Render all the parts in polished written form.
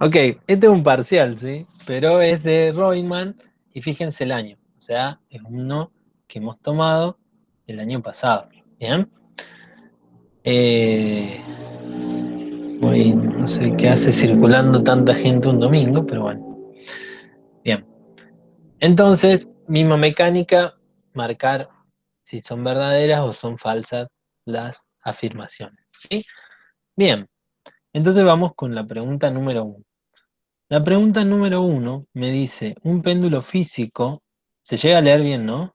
Ok, este es un parcial, ¿sí? Pero es de Reutemann y fíjense el año. O sea, es uno que hemos tomado el año pasado. ¿Bien? Eh, no sé qué hace circulando tanta gente un domingo, pero bueno. Bien. Entonces, misma mecánica, marcar si son verdaderas o son falsas las afirmaciones. ¿Sí? Bien. Entonces vamos con la pregunta número uno. La pregunta número uno me dice, un péndulo físico, se llega a leer bien, ¿no?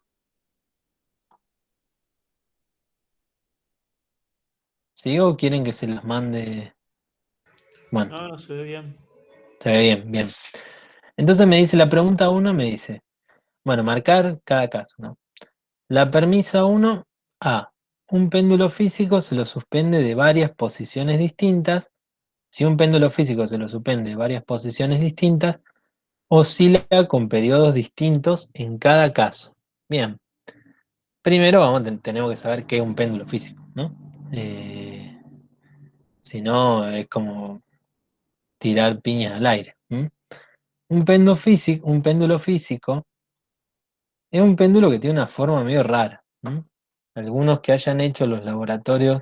¿Sí? ¿O quieren que se las mande? Bueno, No, no se ve bien. se ve bien, bien. Entonces me dice, la pregunta uno me dice, bueno, marcar cada caso, ¿no? La premisa uno, A, un péndulo físico se lo suspende de varias posiciones distintas. Si un péndulo físico se lo suspende de varias posiciones distintas, oscila con periodos distintos en cada caso. Bien. Primero tenemos que saber qué es un péndulo físico, ¿no? Si no, es como tirar piñas al aire. ¿M? Un péndulo físico es un péndulo que tiene una forma medio rara. ¿M? Algunos que hayan hecho los laboratorios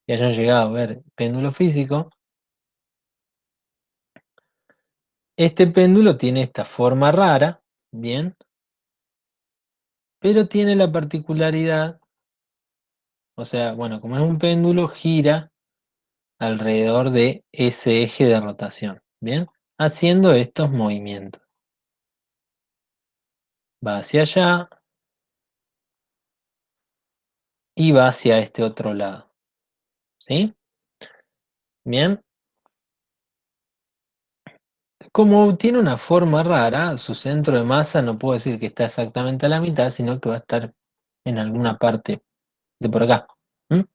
y hayan llegado a ver péndulo físico, este péndulo tiene esta forma rara, bien, pero tiene la particularidad, o sea, bueno, como es un péndulo, gira alrededor de ese eje de rotación, ¿bien? Haciendo estos movimientos. Va hacia allá y va hacia este otro lado, ¿sí? Bien. Como tiene una forma rara, su centro de masa no puedo decir que está exactamente a la mitad, sino que va a estar en alguna parte de por acá. ¿M?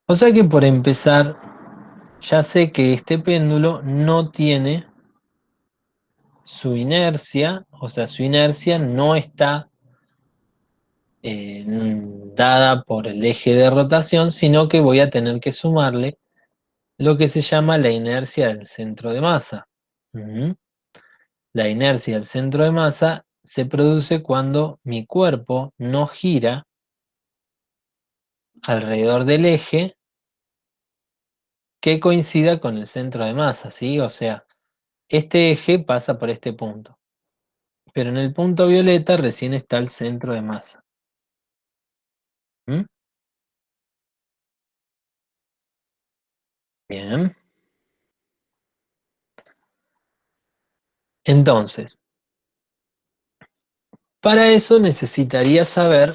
O sea que por empezar, ya sé que este péndulo no tiene su inercia, o sea, su inercia no está dada por el eje de rotación, sino que voy a tener que sumarle lo que se llama la inercia del centro de masa. Ujú. La inercia del centro de masa se produce cuando mi cuerpo no gira alrededor del eje que coincida con el centro de masa, ¿sí? O sea, este eje pasa por este punto, pero en el punto violeta recién está el centro de masa. ¿Mm? Bien. Entonces, para eso necesitaría saber,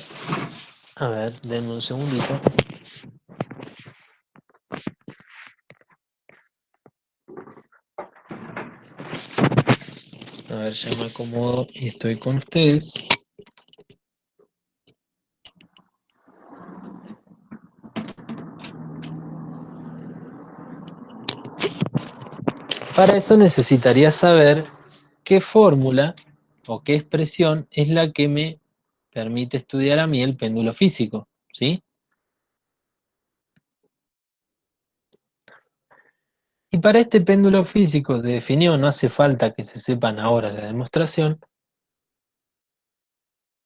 a ver, denme un segundito. A ver, ya me acomodo y estoy con ustedes. Para eso necesitaría saber qué fórmula o qué expresión es la que me permite estudiar a mí el péndulo físico, ¿sí? Y para este péndulo físico de definió, no hace falta que se sepan ahora la demostración,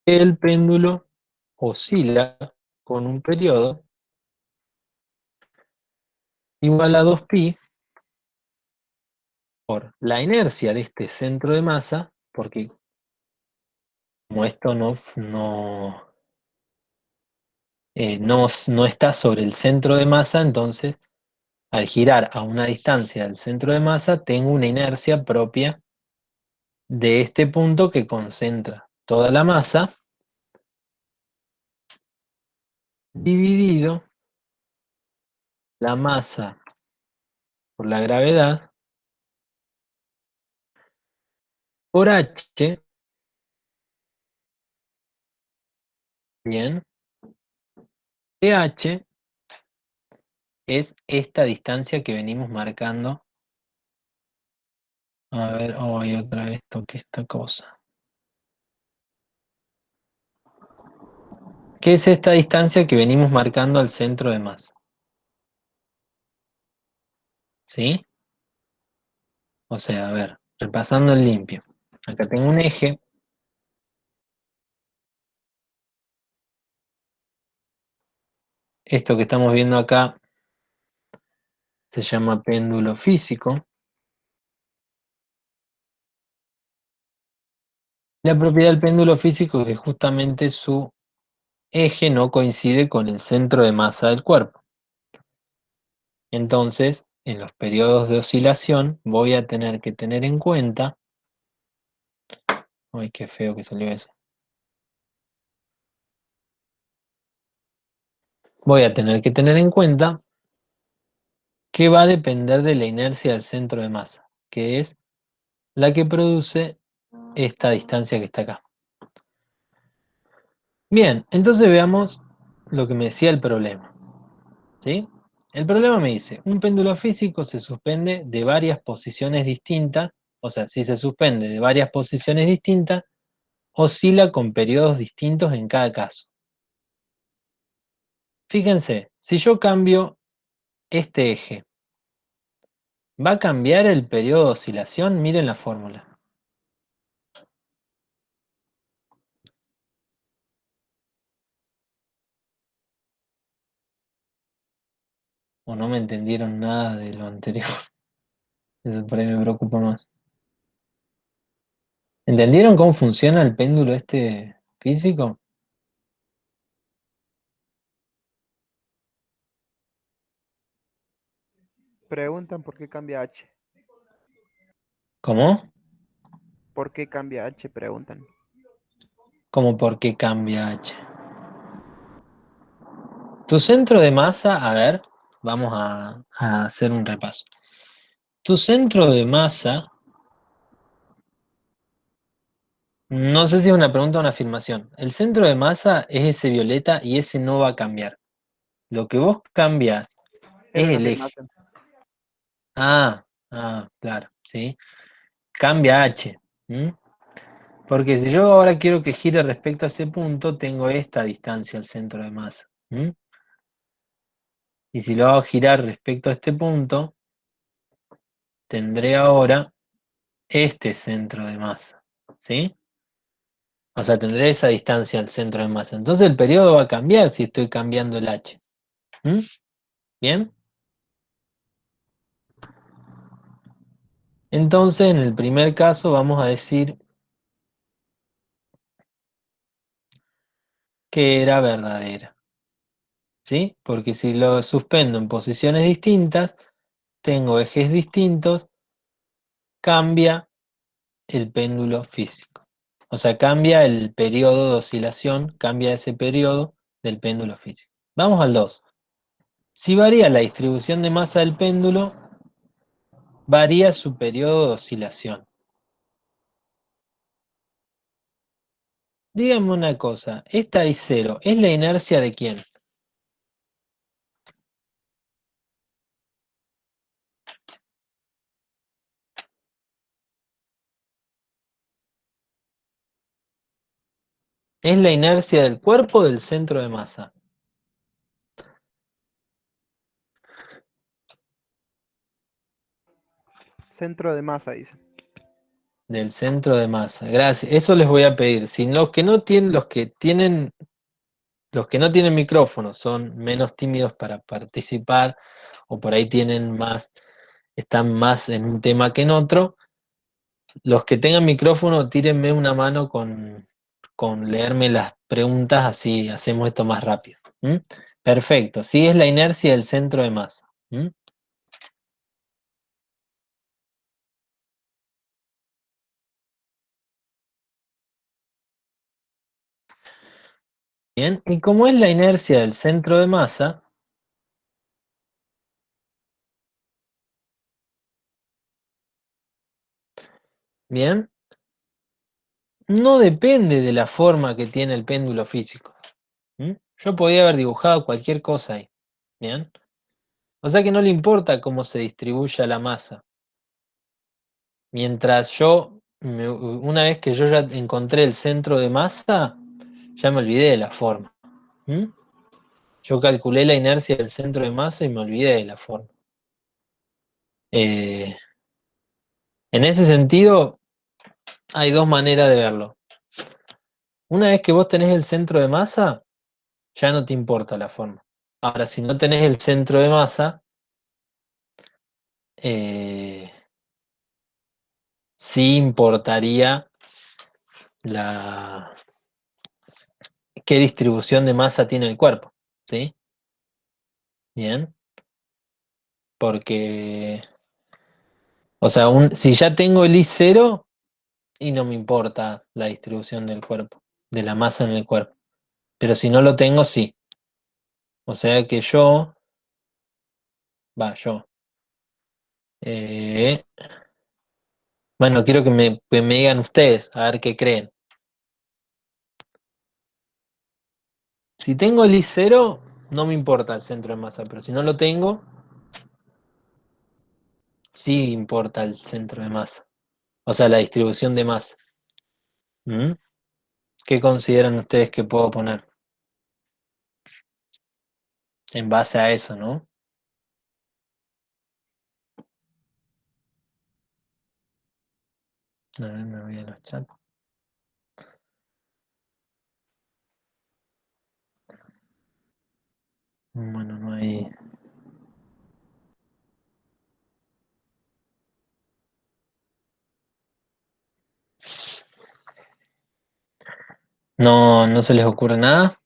que el péndulo oscila con un periodo igual a 2pi por la inercia de este centro de masa, porque como esto no está sobre el centro de masa, entonces al girar a una distancia del centro de masa, tengo una inercia propia de este punto que concentra toda la masa, dividido la masa por la gravedad por h, bien, h es esta distancia que venimos marcando. A ver, hoy otra vez toqué esta cosa. ¿Qué es esta distancia que venimos marcando al centro de masa? ¿Sí? O sea, a ver, repasando en limpio. Acá tengo un eje. Esto que estamos viendo acá se llama péndulo físico. La propiedad del péndulo físico es que justamente su eje no coincide con el centro de masa del cuerpo. Entonces, en los periodos de oscilación voy a tener que tener en cuenta, ay, qué feo que salió eso. Voy a tener que tener en cuenta que va a depender de la inercia del centro de masa, que es la que produce esta distancia que está acá. Bien, entonces veamos lo que me decía el problema, ¿sí? El problema me dice, un péndulo físico se suspende de varias posiciones distintas, o sea, si se suspende de varias posiciones distintas, oscila con periodos distintos en cada caso. Fíjense, si yo cambio este eje, ¿va a cambiar el periodo de oscilación? Miren la fórmula. O no me entendieron nada de lo anterior. Eso por ahí me preocupa más. ¿Entendieron cómo funciona el péndulo este físico? Preguntan por qué cambia H. ¿Cómo? ¿Por qué cambia H? Preguntan. ¿Cómo por qué cambia H? Tu centro de masa, a ver, vamos a hacer un repaso. Tu centro de masa, no sé si es una pregunta o una afirmación. El centro de masa es ese violeta y ese no va a cambiar. Lo que vos cambias Era es una el eje. afirmación. Claro, ¿sí? Cambia H. ¿M? Porque si yo ahora quiero que gire respecto a ese punto, tengo esta distancia al centro de masa. ¿M? Y si lo hago girar respecto a este punto, tendré ahora este centro de masa. ¿Sí? O sea, tendré esa distancia al centro de masa. Entonces el periodo va a cambiar si estoy cambiando el H. ¿M? ¿Bien? Entonces, en el primer caso vamos a decir que era verdadera. ¿Sí? Porque si lo suspendo en posiciones distintas, tengo ejes distintos, cambia el péndulo físico. O sea, cambia el periodo de oscilación, cambia ese periodo del péndulo físico. Vamos al 2. Si varía la distribución de masa del péndulo, varía su periodo de oscilación. Díganme una cosa, esta I cero, ¿es la inercia de quién? ¿Es la inercia del cuerpo o del centro de masa? Centro de masa, dice. Del centro de masa. Gracias. Eso les voy a pedir. Si los que no tienen, los que no tienen micrófono son menos tímidos para participar, o por ahí tienen más, están más en un tema que en otro, los que tengan micrófono, tírenme una mano con leerme las preguntas, así hacemos esto más rápido. ¿M? Perfecto. Sí, es la inercia del centro de masa. ¿M? Bien. Y como es la inercia del centro de masa, bien, no depende de la forma que tiene el péndulo físico. ¿M? Yo podía haber dibujado cualquier cosa ahí. Bien. O sea que no le importa cómo se distribuya la masa. Mientras una vez que yo ya encontré el centro de masa, ya me olvidé de la forma. ¿M? Yo calculé la inercia del centro de masa y me olvidé de la forma. Eh, En ese sentido, hay dos maneras de verlo. Una vez que vos tenés el centro de masa, ya no te importa la forma. Ahora, si no tenés el centro de masa, eh, sí importaría la, qué distribución de masa tiene el cuerpo, ¿sí? Bien, porque, o sea, si ya tengo el I0, y no me importa la distribución del cuerpo, de la masa en el cuerpo. Pero si no lo tengo, sí. O sea que yo. eh, bueno, quiero que me digan ustedes, a ver qué creen. Si tengo el I0, no me importa el centro de masa, pero si no lo tengo, sí importa el centro de masa. O sea, la distribución de masa. ¿Mm? ¿Qué consideran ustedes que puedo poner en base a eso, no? A ver, me voy a los chats. Bueno, no hay. No, no se les ocurre nada.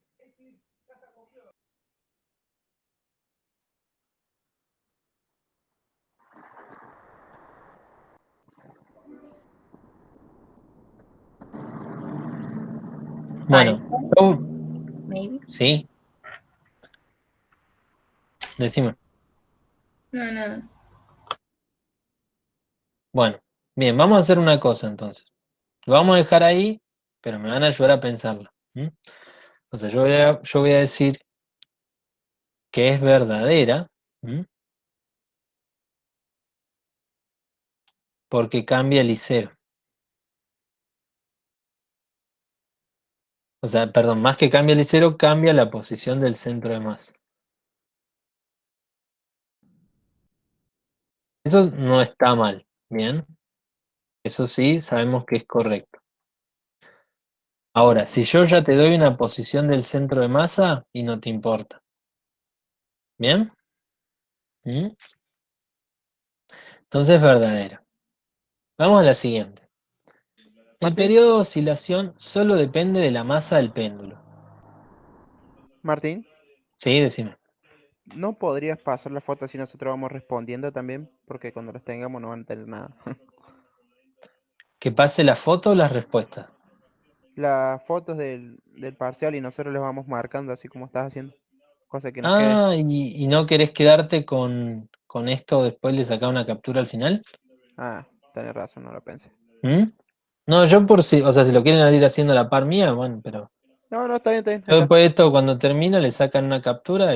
Five, Bueno, yo, maybe. sí, decime. No, no. Bueno, bien, vamos a hacer una cosa entonces. Lo vamos a dejar ahí, pero me van a ayudar a pensarlo. ¿M? O sea, yo voy a decir que es verdadera, ¿m? Porque cambia el isero. O sea, perdón, más que cambia el isero, cambia la posición del centro de masa. Eso no está mal, ¿bien? Eso sí, sabemos que es correcto. Ahora, si yo ya te doy una posición del centro de masa y no te importa, ¿bien? ¿Mm? Entonces es verdadera. Vamos a la siguiente. El Martín, periodo de oscilación solo depende de la masa del péndulo. Martín, Sí, decime. ¿no podrías pasar la foto si nosotros vamos respondiendo también? Porque cuando las tengamos no van a tener nada. Que pase la foto o las respuestas. Las fotos del parcial y nosotros les vamos marcando así como estás haciendo. Cosa que nos quede. Ah, y no querés quedarte con esto después le sacar una captura al final. Ah, tenés razón, no lo pensé. ¿Mm? No, yo por si, o sea, si lo quieren ir haciendo a la par mía, bueno, pero No, no, está bien, ahí yo está. después de esto, cuando termino, le sacan una captura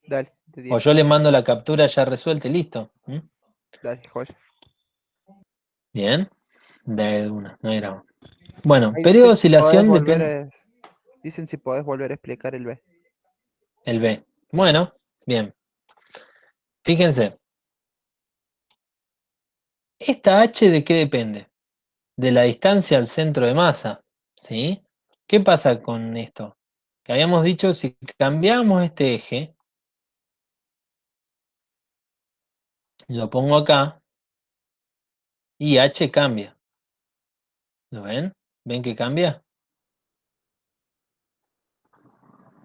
Dale, de o 10. yo le mando la captura ya resuelta y listo. ¿Mm? Dale, joya. Bien, de una, no era. Bueno, Ahí periodo de dicen si podés oscilación volver depende. a... Dicen si podés volver a explicar el B. El B. Bueno, bien. Fíjense, ¿esta H de qué depende? De la distancia al centro de masa, ¿sí? ¿Qué pasa con esto? Que habíamos dicho, si cambiamos este eje, lo pongo acá, y H cambia. ¿Lo ven? ¿Ven que cambia?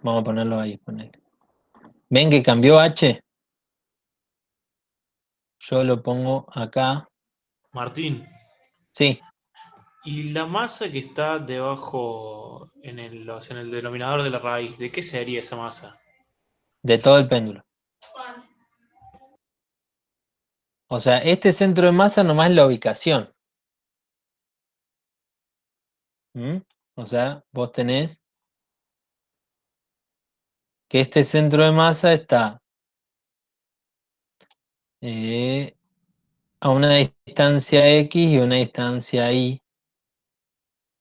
Vamos a ponerlo ahí. ¿Ven que cambió H? Yo lo pongo acá. Martín, Sí, ¿y la masa que está debajo en el denominador de la raíz, de qué sería esa masa? de todo el péndulo. O sea, este centro de masa nomás es la ubicación. ¿Mm? O sea, vos tenés que este centro de masa está eh, a una distancia X y una distancia Y,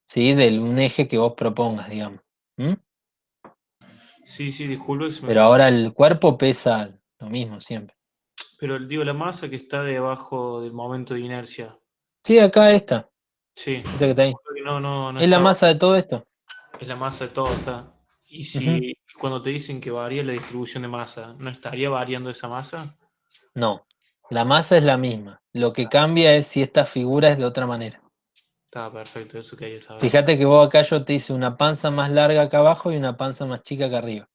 ¿sí? De un eje que vos propongas, digamos. ¿Mm? Sí, sí, disculpe que se me Pero cortó. ahora el cuerpo pesa lo mismo siempre. Pero digo, la masa que está debajo del momento de inercia. Sí, acá esta. Sí. Esta que está ahí. No Es la está, masa de todo esto. es la masa de todo, está. Y Ujú. si cuando te dicen que varía la distribución de masa, ¿no estaría variando esa masa? No, la masa es la misma. Lo que cambia es si esta figura es de otra manera. Está perfecto, eso quería saber. Fíjate que vos acá yo te hice una panza más larga acá abajo y una panza más chica acá arriba.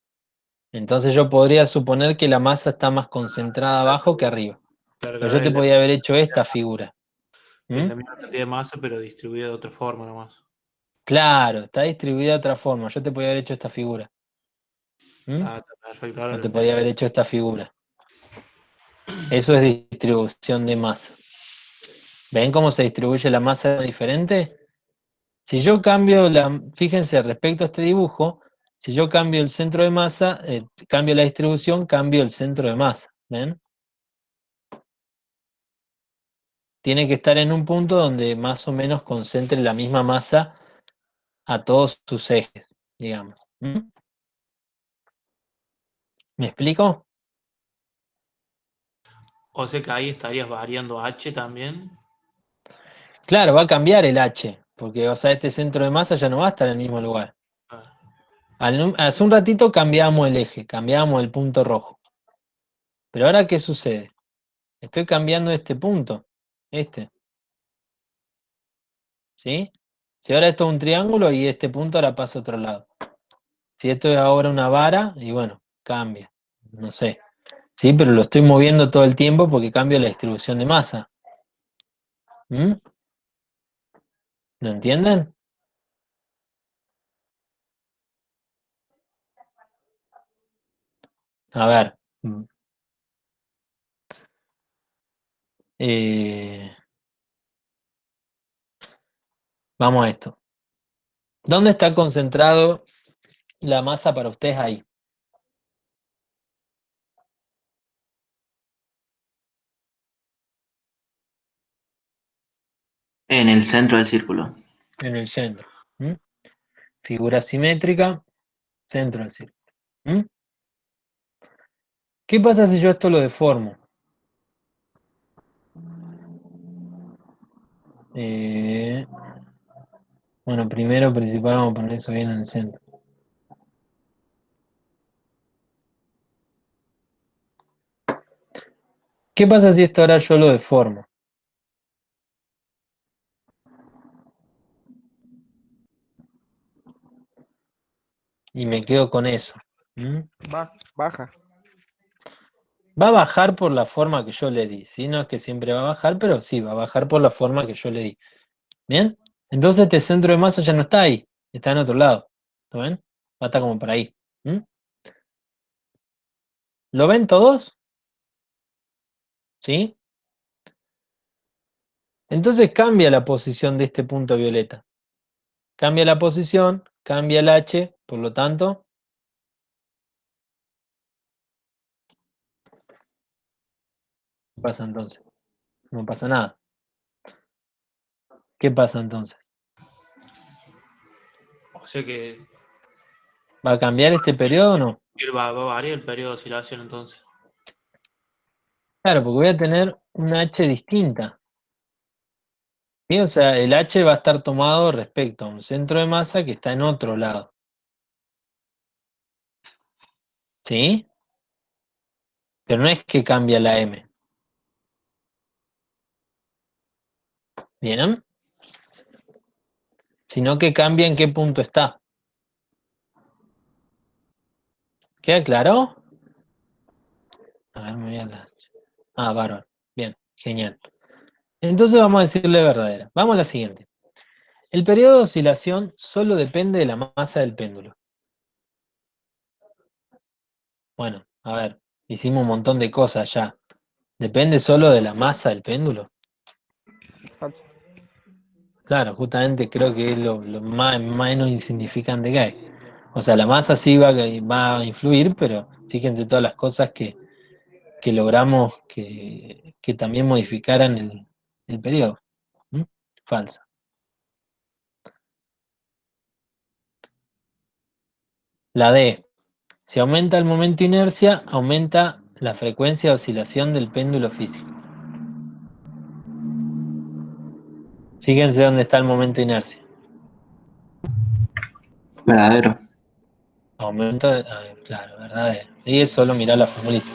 Entonces yo podría suponer que la masa está más concentrada abajo que arriba. Claro, Pero claro, yo te podía haber hecho esta figura. es ¿Mm? la misma cantidad de masa, pero distribuida de otra forma nomás. Claro, está distribuida de otra forma. Yo te podía haber hecho esta figura. ¿Mm? Está perfecto, ahora O lo te podía entendí. haber hecho esta figura. Eso es distribución de masa. ¿Ven cómo se distribuye la masa diferente? Si yo cambio fíjense, respecto a este dibujo, si yo cambio el centro de masa, cambio la distribución, cambio el centro de masa. ¿Ven? Tiene que estar en un punto donde más o menos concentre la misma masa a todos sus ejes, digamos. ¿Mm? ¿Me explico? O sea que ahí estarías variando H también. Claro, va a cambiar el H, porque o sea, este centro de masa ya no va a estar en el mismo lugar. Ah, Hace un ratito cambiamos el eje, cambiamos el punto rojo. Pero ahora, ¿qué sucede? Estoy cambiando este punto, este, ¿sí? Si ahora esto es un triángulo y este punto ahora pasa a otro lado. Si esto es ahora una vara, y bueno, cambia, no sé. Sí, pero lo estoy moviendo todo el tiempo porque cambio la distribución de masa. ¿Mm? ¿Lo entienden? A ver, eh, vamos a esto. ¿Dónde está concentrado la masa para ustedes ahí? En el centro del círculo. En el centro. ¿Mm? Figura simétrica, centro del círculo. ¿Mm? ¿Qué pasa si yo esto lo deformo? Eh, bueno, primero, principal, vamos a poner eso bien en el centro. ¿Qué pasa si esto ahora yo lo deformo? Y me quedo con eso. ¿Mm? Baja. Va a bajar por la forma que yo le di. ¿Sí? No es que siempre va a bajar, pero sí, va a bajar por la forma que yo le di. ¿Bien? Entonces este centro de masa ya no está ahí, está en otro lado. ¿Lo ven? Va a estar como por ahí. ¿Mm? ¿Lo ven todos? ¿Sí? Entonces cambia la posición de este punto violeta. Cambia la posición, cambia el H, por lo tanto, ¿qué pasa entonces? No pasa nada. ¿Qué pasa entonces? o sea que ¿Va a cambiar este periodo o no? va a variar el periodo de oscilación entonces. Claro, porque voy a tener una H distinta. ¿Sí? O sea, el H va a estar tomado respecto a un centro de masa que está en otro lado. ¿Sí? Pero no es que cambia la M. ¿Bien? Sino que cambia en qué punto está. ¿Queda claro? A ver, me voy a la... Ah, bárbaro. Bien, genial. Entonces vamos a decirle verdadera. Vamos a la siguiente. El periodo de oscilación solo depende de la masa del péndulo. Bueno, a ver, hicimos un montón de cosas ya. ¿Depende solo de la masa del péndulo? Falso. Claro, justamente creo que es lo más, menos insignificante que hay. O sea, la masa sí va a influir, pero fíjense todas las cosas que logramos que también modificaran el periodo. ¿Mm? Falsa. La D. Si aumenta el momento inercia, aumenta la frecuencia de oscilación del péndulo físico. Fíjense dónde está el momento de inercia. Verdadero. Aumento, claro, verdadero. Y es solo mirar la formulita.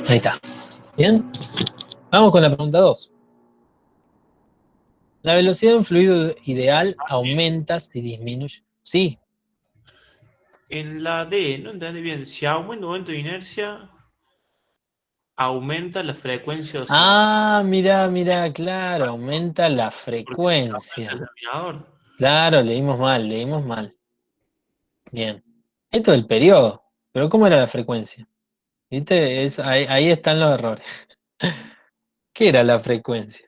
Ahí está. Bien. Vamos con la pregunta 2. La velocidad de un fluido ideal aumenta si disminuye. Sí. En la D, no entendí bien. Si aumenta el momento de inercia, aumenta la frecuencia de oscilación. Ah, mira, claro, aumenta la Porque aumenta el frecuencia. denominador. Claro, leímos mal. Bien. Esto es el periodo. Pero ¿cómo era la frecuencia? ¿Viste? Ahí están los errores. ¿Qué era la frecuencia?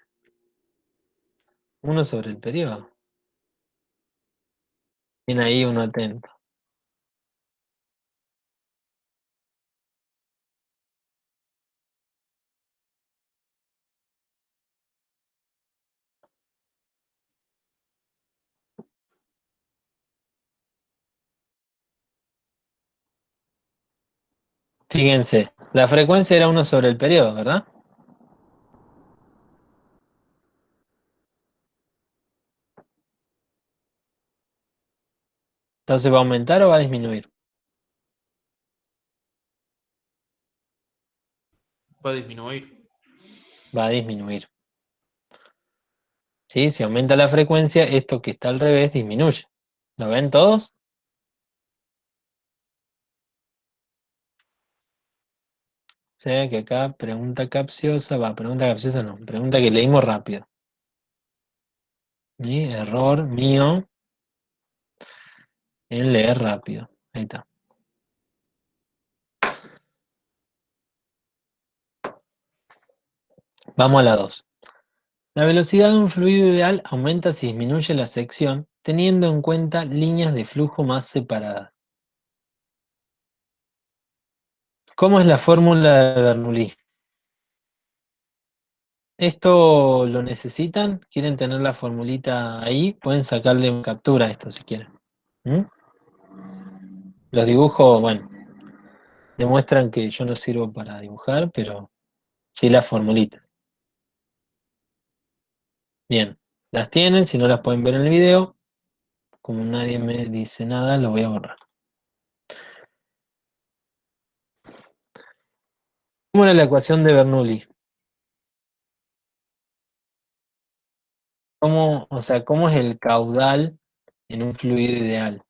1 sobre el periodo. Tiene ahí uno atento. Fíjense, la frecuencia era 1 sobre el periodo, ¿verdad? Entonces, ¿va a aumentar o va a disminuir? Va a disminuir. Va a disminuir. ¿Sí? Si aumenta la frecuencia, esto que está al revés disminuye. ¿Lo ven todos? O sea que acá pregunta capciosa no, pregunta que leímos rápido. ¿Sí? Error mío en leer rápido. Ahí está. Vamos a la 2. La velocidad de un fluido ideal aumenta si disminuye la sección, teniendo en cuenta líneas de flujo más separadas. ¿Cómo es la fórmula de Bernoulli? ¿Esto lo necesitan? ¿Quieren tener la formulita ahí? Pueden sacarle una captura a esto si quieren. ¿Mm? Los dibujos, bueno, demuestran que yo no sirvo para dibujar, pero sí la formulita. Bien, las tienen, si no las pueden ver en el video. Como nadie me dice nada, lo voy a borrar. ¿Cómo era la ecuación de Bernoulli? ¿Cómo es el caudal en un fluido ideal?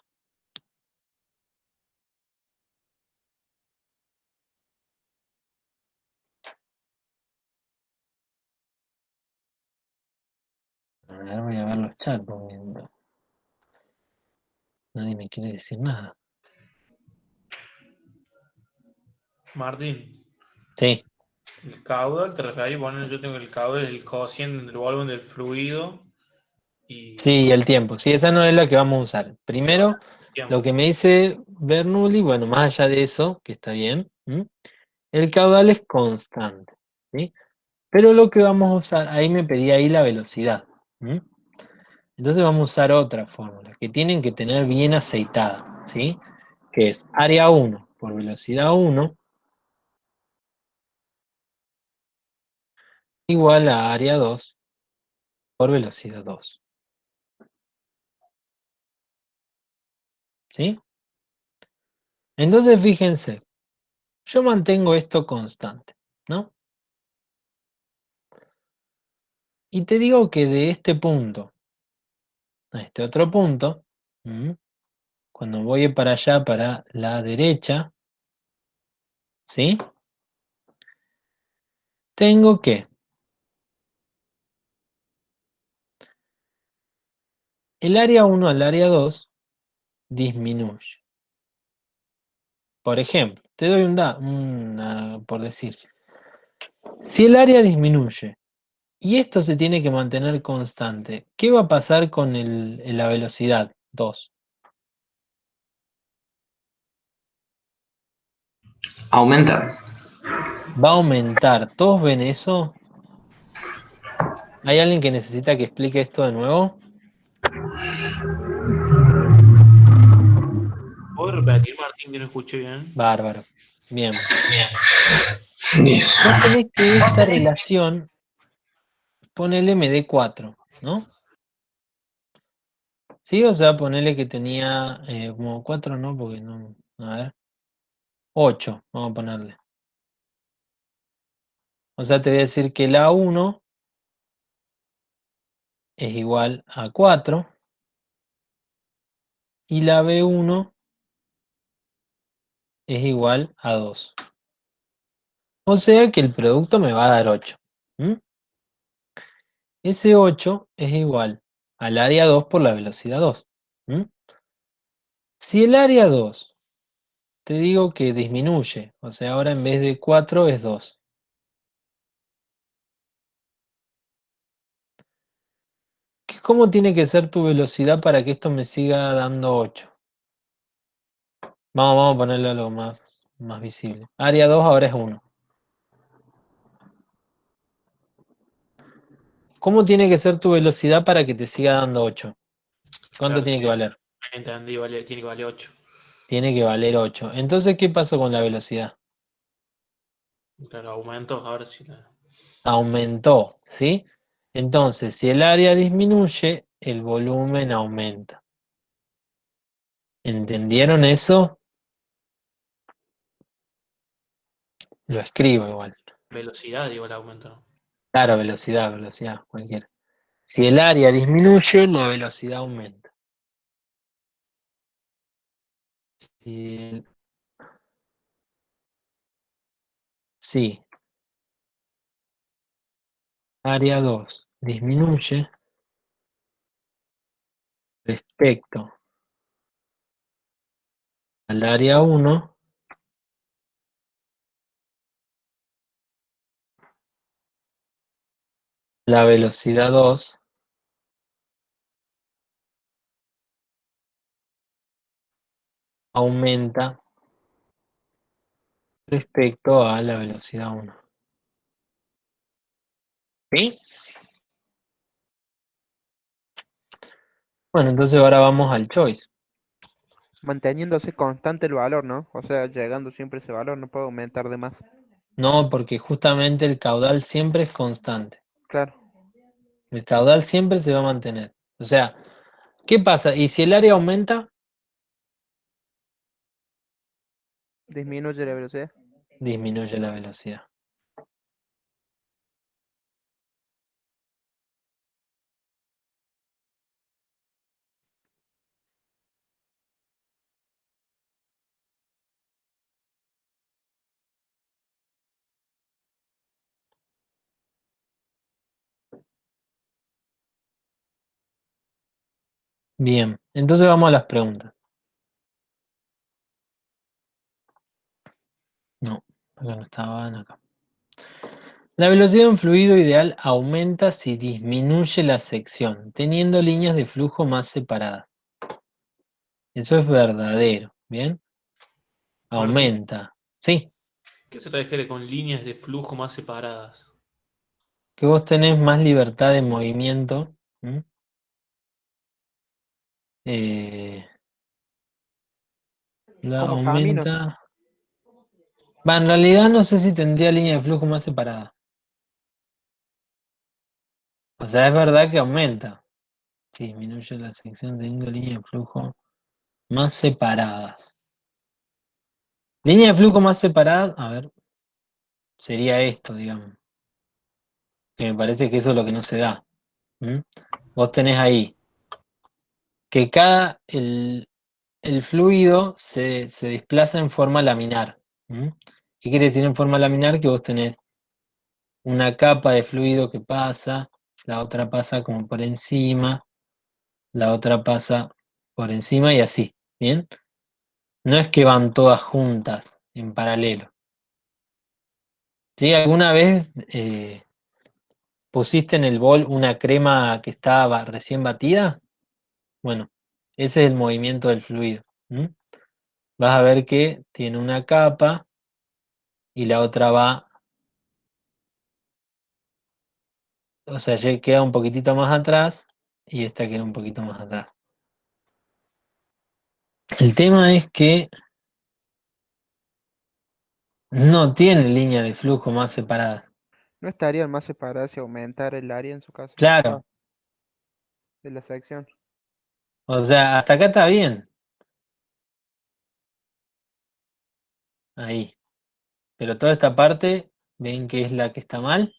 A ver, voy a ver los chats porque nadie me quiere decir nada. Martín, Sí, el caudal te referís, bueno, yo tengo el caudal, el cociente del volumen del fluido y sí, el tiempo. Sí, esa no es la que vamos a usar. Primero, el tiempo. lo que me dice Bernoulli, bueno, más allá de eso, que está bien, ¿m? El caudal es constante, ¿sí? Pero lo que vamos a usar, ahí me pedía ahí la velocidad. ¿M? Entonces vamos a usar otra fórmula, que tienen que tener bien aceitada, ¿sí? Que es área 1 por velocidad 1 igual a área 2 por velocidad 2, ¿sí? Entonces fíjense, yo mantengo esto constante, ¿no? Y te digo que de este punto a este otro punto, cuando voy para allá, para la derecha, ¿sí? Tengo que el área 1 al área 2 disminuye. Por ejemplo, te doy por decir, si el área disminuye y esto se tiene que mantener constante, ¿qué va a pasar con la velocidad 2? Aumenta. Va a aumentar. ¿Todos ven eso? ¿Hay alguien que necesita que explique esto de nuevo? ¿Puedo repetir, Martín, que no escuché bien? Bárbaro. Bien. Dice. Vos tenés que esta relación, ponele me dé 4, ¿no? Sí, o sea, ponele que tenía como 4, ¿no? Porque no, a ver, 8, vamos a ponerle. O sea, te voy a decir que la 1 es igual a 4 y la B1 es igual a 2. O sea que el producto me va a dar 8. ¿M? Ese 8 es igual al área 2 por la velocidad 2. ¿M? Si el área 2 te digo que disminuye, o sea, ahora en vez de 4 es 2. ¿Cómo tiene que ser tu velocidad para que esto me siga dando 8? Vamos a ponerle algo más visible. Área 2 ahora es 1. ¿Cómo tiene que ser tu velocidad para que te siga dando 8? ¿Cuánto Claro, tiene sí, que valer? entendí, tiene que valer 8. Tiene que valer 8. Entonces, ¿qué pasó con la velocidad? Claro, aumento, ahora sí. Aumentó, ¿sí? Entonces, si el área disminuye, el volumen aumenta. ¿Entendieron eso? Lo escribo igual. Velocidad, digo, el aumento, ¿no? Claro, velocidad, cualquiera. Si el área disminuye, la velocidad aumenta. Si, si área 2 disminuye respecto al área 1, la velocidad 2 aumenta respecto a la velocidad 1. ¿Sí? Bueno, entonces ahora vamos al choice. Manteniéndose constante el valor, ¿no? O sea, llegando siempre ese valor, no puede aumentar de más. No, porque justamente el caudal siempre es constante. Claro, El caudal siempre se va a mantener. O sea, ¿qué pasa? ¿Y si el área aumenta? disminuye la velocidad. Disminuye la velocidad. Bien, entonces vamos a las preguntas. No, acá no estaban acá. La velocidad de un fluido ideal aumenta si disminuye la sección, teniendo líneas de flujo más separadas. Eso es verdadero, ¿bien? Martín, Aumenta. Sí, ¿qué se refiere con líneas de flujo más separadas? que vos tenés más libertad de movimiento. ¿M? Eh, la Como caminos. aumenta. Va, en realidad no sé si tendría línea de flujo más separada. O sea, es verdad que aumenta. Sí, disminuye la sección teniendo líneas de flujo más separadas. Línea de flujo más separadas, a ver, sería esto, digamos. Que me parece que eso es lo que no se da. ¿M? Vos tenés ahí que el fluido se desplaza en forma laminar. ¿M? ¿Qué quiere decir en forma laminar? Que vos tenés una capa de fluido que pasa, la otra pasa como por encima, la otra pasa por encima y así, ¿bien? No es que van todas juntas en paralelo. ¿Sí? ¿Alguna vez pusiste en el bol una crema que estaba recién batida? Bueno, ese es el movimiento del fluido. ¿M? Vas a ver que tiene una capa y la otra va, o sea, ya queda un poquitito más atrás y esta queda un poquito más atrás. El tema es que No tiene línea de flujo más separada. No estarían más separadas si aumentar el área en su caso, Claro, de la sección. o sea, hasta acá está bien. Ahí. Pero toda esta parte, ¿ven que es la que está mal?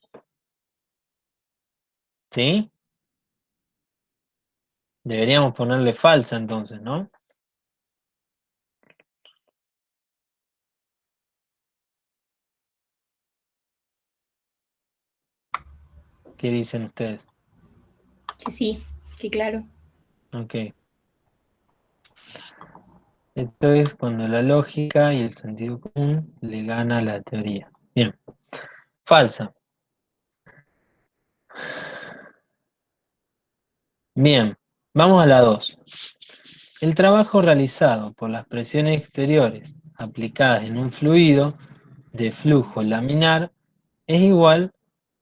¿Sí? Deberíamos ponerle falsa entonces, ¿no? ¿Qué dicen ustedes? Que sí, que claro. Ok. Esto es cuando la lógica y el sentido común le gana a la teoría. Bien. Falsa. Bien. Vamos a la 2. El trabajo realizado por las presiones exteriores aplicadas en un fluido de flujo laminar es igual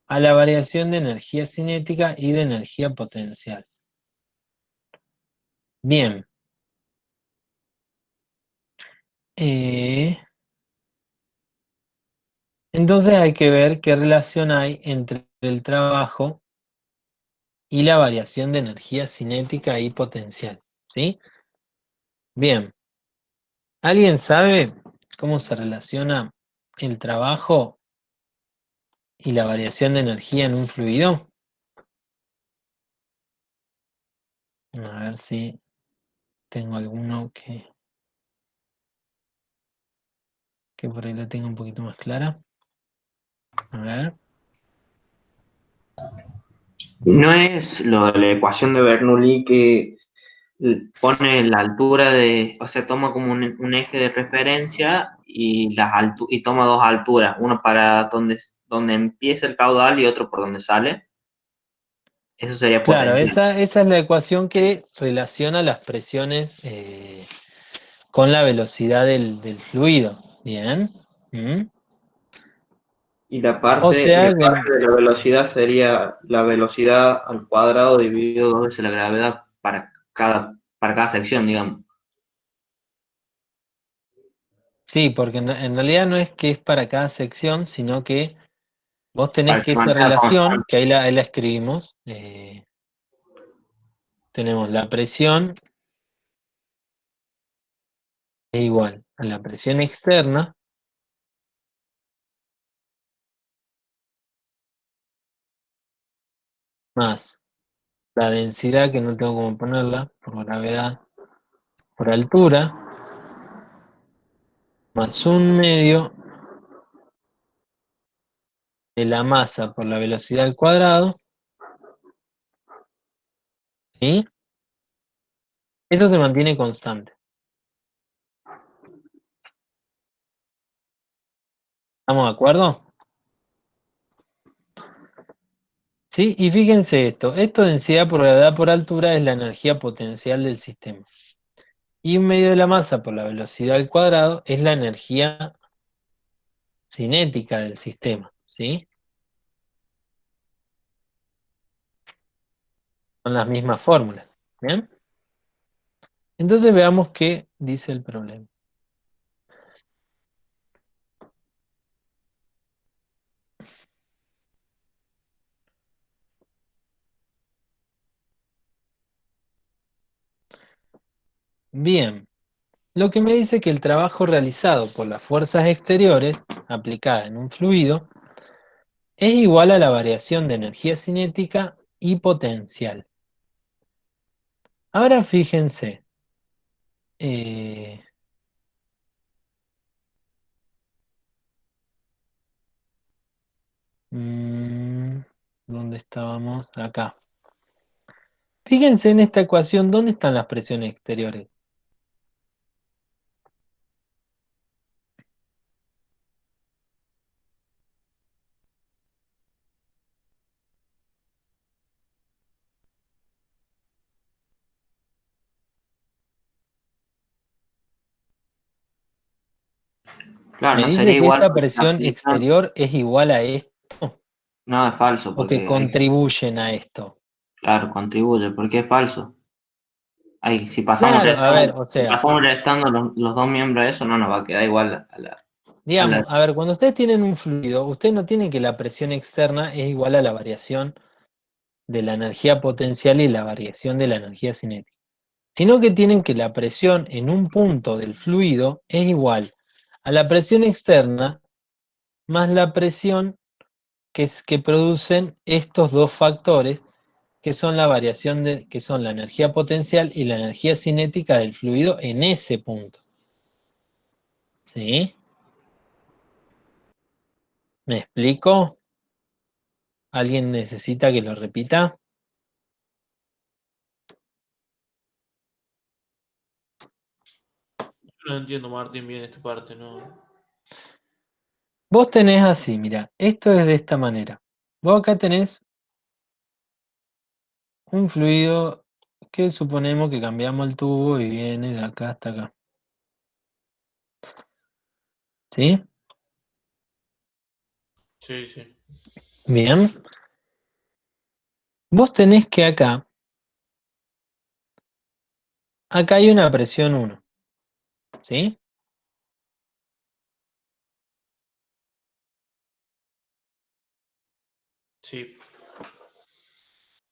a la variación de energía cinética y de energía potencial. Bien. Entonces hay que ver qué relación hay entre el trabajo y la variación de energía cinética y potencial. ¿Sí? Bien. ¿Alguien sabe cómo se relaciona el trabajo y la variación de energía en un fluido? A ver si tengo alguno que por ahí la tenga un poquito más clara. A ver. No es lo de la ecuación de Bernoulli que pone la altura de, o sea, toma como un eje de referencia y, y toma dos alturas, uno para donde empieza el caudal y otro por donde sale. Eso sería Claro, potencial. esa es la ecuación que relaciona las presiones con la velocidad del fluido. Bien. ¿Mm? Y la O parte, y sea, la parte de la velocidad sería la velocidad al cuadrado dividido dos veces la gravedad para cada sección, digamos. sí, porque en realidad no es que es para cada sección, sino que vos tenés Para que que se esa mantenga relación, constante. que ahí la escribimos, tenemos la presión es igual a la presión externa más la densidad, que no tengo cómo ponerla, por gravedad, por altura, más un medio de la masa por la velocidad al cuadrado, ¿sí? Eso se mantiene constante. ¿Estamos de acuerdo? Sí, y fíjense esto densidad por gravedad por altura es la energía potencial del sistema. Y un medio de la masa por la velocidad al cuadrado es la energía cinética del sistema, ¿sí? Son las mismas fórmulas, ¿bien? Entonces veamos qué dice el problema. Bien, lo que me dice que el trabajo realizado por las fuerzas exteriores aplicadas en un fluido es igual a la variación de energía cinética y potencial. Ahora fíjense, eh, ¿dónde estábamos? Acá. Fíjense en esta ecuación, ¿dónde están las presiones exteriores? Claro, Me no sería dice que igual esta porque presión exterior es igual a esto, no, es falso, o que porque contribuyen a esto. claro, contribuye, porque es falso. Si pasamos Claro, a ver, restando, o si sea, pasamos restando los dos miembros de eso, no nos va a quedar igual a la. Digamos, a ver, cuando ustedes tienen un fluido, ustedes no tienen que la presión externa es igual a la variación de la energía potencial y la variación de la energía cinética, sino que tienen que la presión en un punto del fluido es igual a la presión externa más la presión que producen estos dos factores, que son la variación que son la energía potencial y la energía cinética del fluido en ese punto. ¿Sí? ¿Me explico? ¿Alguien necesita que lo repita? Yo no entiendo, Martín, bien esta parte, ¿no? Vos tenés así, mira, esto es de esta manera. Vos acá tenés un fluido que suponemos que cambiamos el tubo y viene de acá hasta acá. ¿Sí? Sí, sí. Bien. Vos tenés que acá hay una presión 1. ¿Sí? Sí,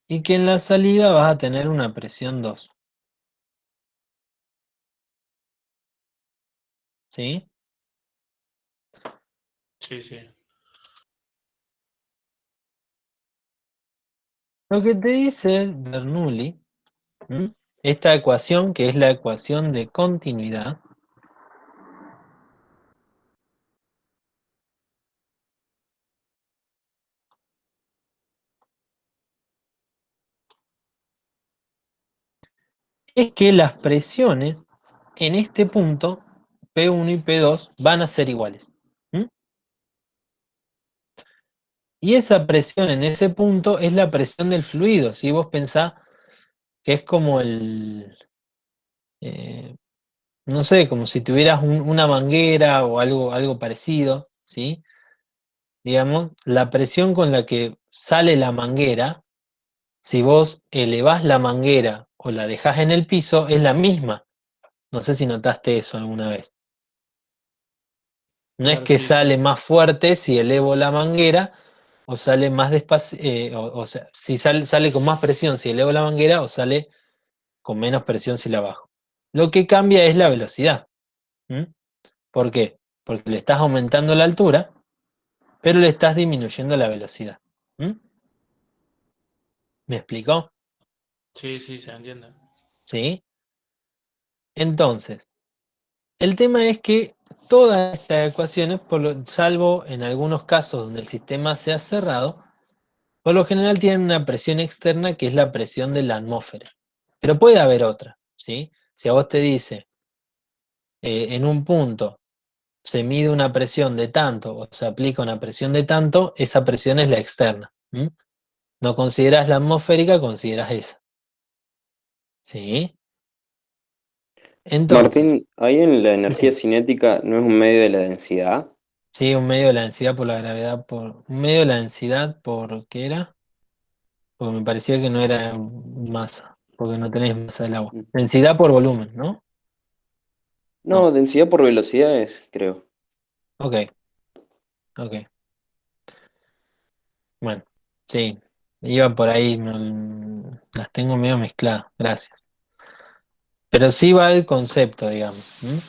Y que en la salida vas a tener una presión 2. ¿Sí? sí, sí. Lo que te dice Bernoulli, ¿m? Esta ecuación, que es la ecuación de continuidad, es que las presiones en este punto, P1 y P2, van a ser iguales. ¿M? Y esa presión en ese punto es la presión del fluido. Si vos pensás que es como eh, no sé, como si tuvieras una manguera o algo parecido, ¿sí? Digamos, la presión con la que sale la manguera, si vos elevás la manguera o la dejás en el piso, es la misma. No sé si notaste eso alguna vez. No es Claro, que sí, sí. sale más fuerte si elevo la manguera o sale más despacio, o sea, si sale con más presión si elevo la manguera o sale con menos presión si la bajo. Lo que cambia es la velocidad. ¿M? ¿Por qué? Porque le estás aumentando la altura, pero le estás disminuyendo la velocidad. ¿M? ¿Me explicó? Sí, sí, se entiende. ¿Sí? Entonces, el tema es que todas estas ecuaciones, salvo en algunos casos donde el sistema sea cerrado, por lo general tienen una presión externa que es la presión de la atmósfera. Pero puede haber otra, ¿sí? Si a vos te dice, en un punto se mide una presión de tanto o se aplica una presión de tanto, esa presión es la externa. ¿M? No consideras la atmosférica, consideras esa. ¿Sí? Entonces, Martín, ahí en la energía decime. cinética no es un medio de la densidad. Sí, un medio de la densidad por la gravedad, un medio de la densidad por, ¿qué era? Porque me parecía que no era masa, porque no tenés masa del agua. Mm. Densidad por volumen, ¿no? No. No, densidad por velocidades, creo. Ok, ok. Bueno, sí. Iba por ahí, las tengo medio mezcladas, gracias. Pero sí va el concepto, digamos. ¿M?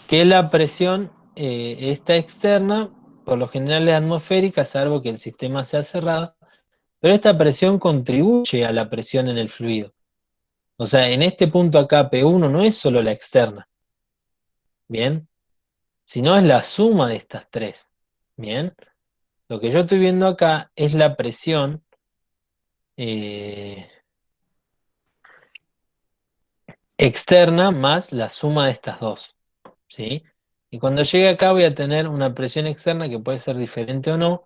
Que la presión está externa, por lo general es atmosférica, salvo que el sistema sea cerrado, pero esta presión contribuye a la presión en el fluido. O sea, en este punto acá P1 no es solo la externa, ¿bien? Sino es la suma de estas tres, ¿bien? Lo que yo estoy viendo acá es la presión eh, externa más la suma de estas dos, ¿sí? Y cuando llegue acá voy a tener una presión externa que puede ser diferente o no,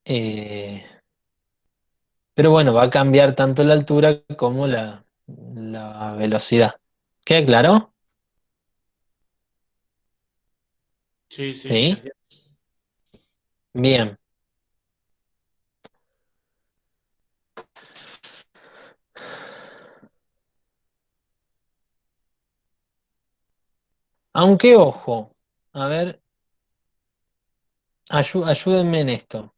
eh, pero bueno, va a cambiar tanto la altura como la velocidad. ¿Queda claro? Sí, sí, se ¿Sí? entiende. Bien. Aunque, ojo, A ver, ayúdenme en esto.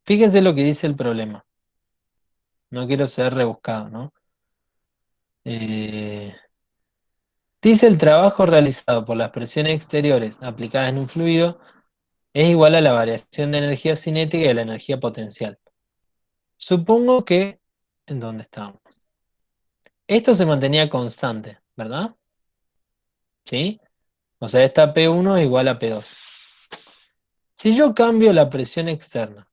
Fíjense lo que dice el problema. No quiero ser rebuscado, ¿no? Eh, dice el trabajo realizado por las presiones exteriores aplicadas en un fluido es igual a la variación de energía cinética y de la energía potencial. Supongo que... ¿En dónde estamos? Esto se mantenía constante, ¿verdad? ¿Sí? O sea, esta P1 es igual a P2. Si yo cambio la presión externa,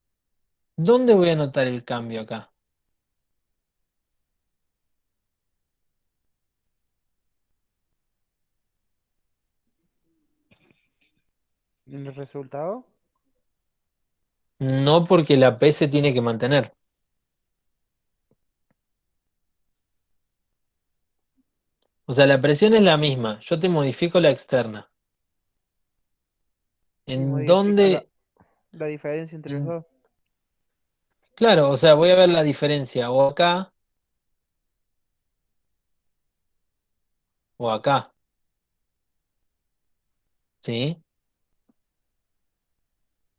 ¿dónde voy a notar el cambio acá? ¿En el resultado? No, porque la P se tiene que mantener. O sea, la presión es la misma. Yo te modifico la externa. Y ¿En modifica dónde? la diferencia entre los en- dos. Claro, o sea, voy a ver la diferencia o acá o acá. ¿Sí?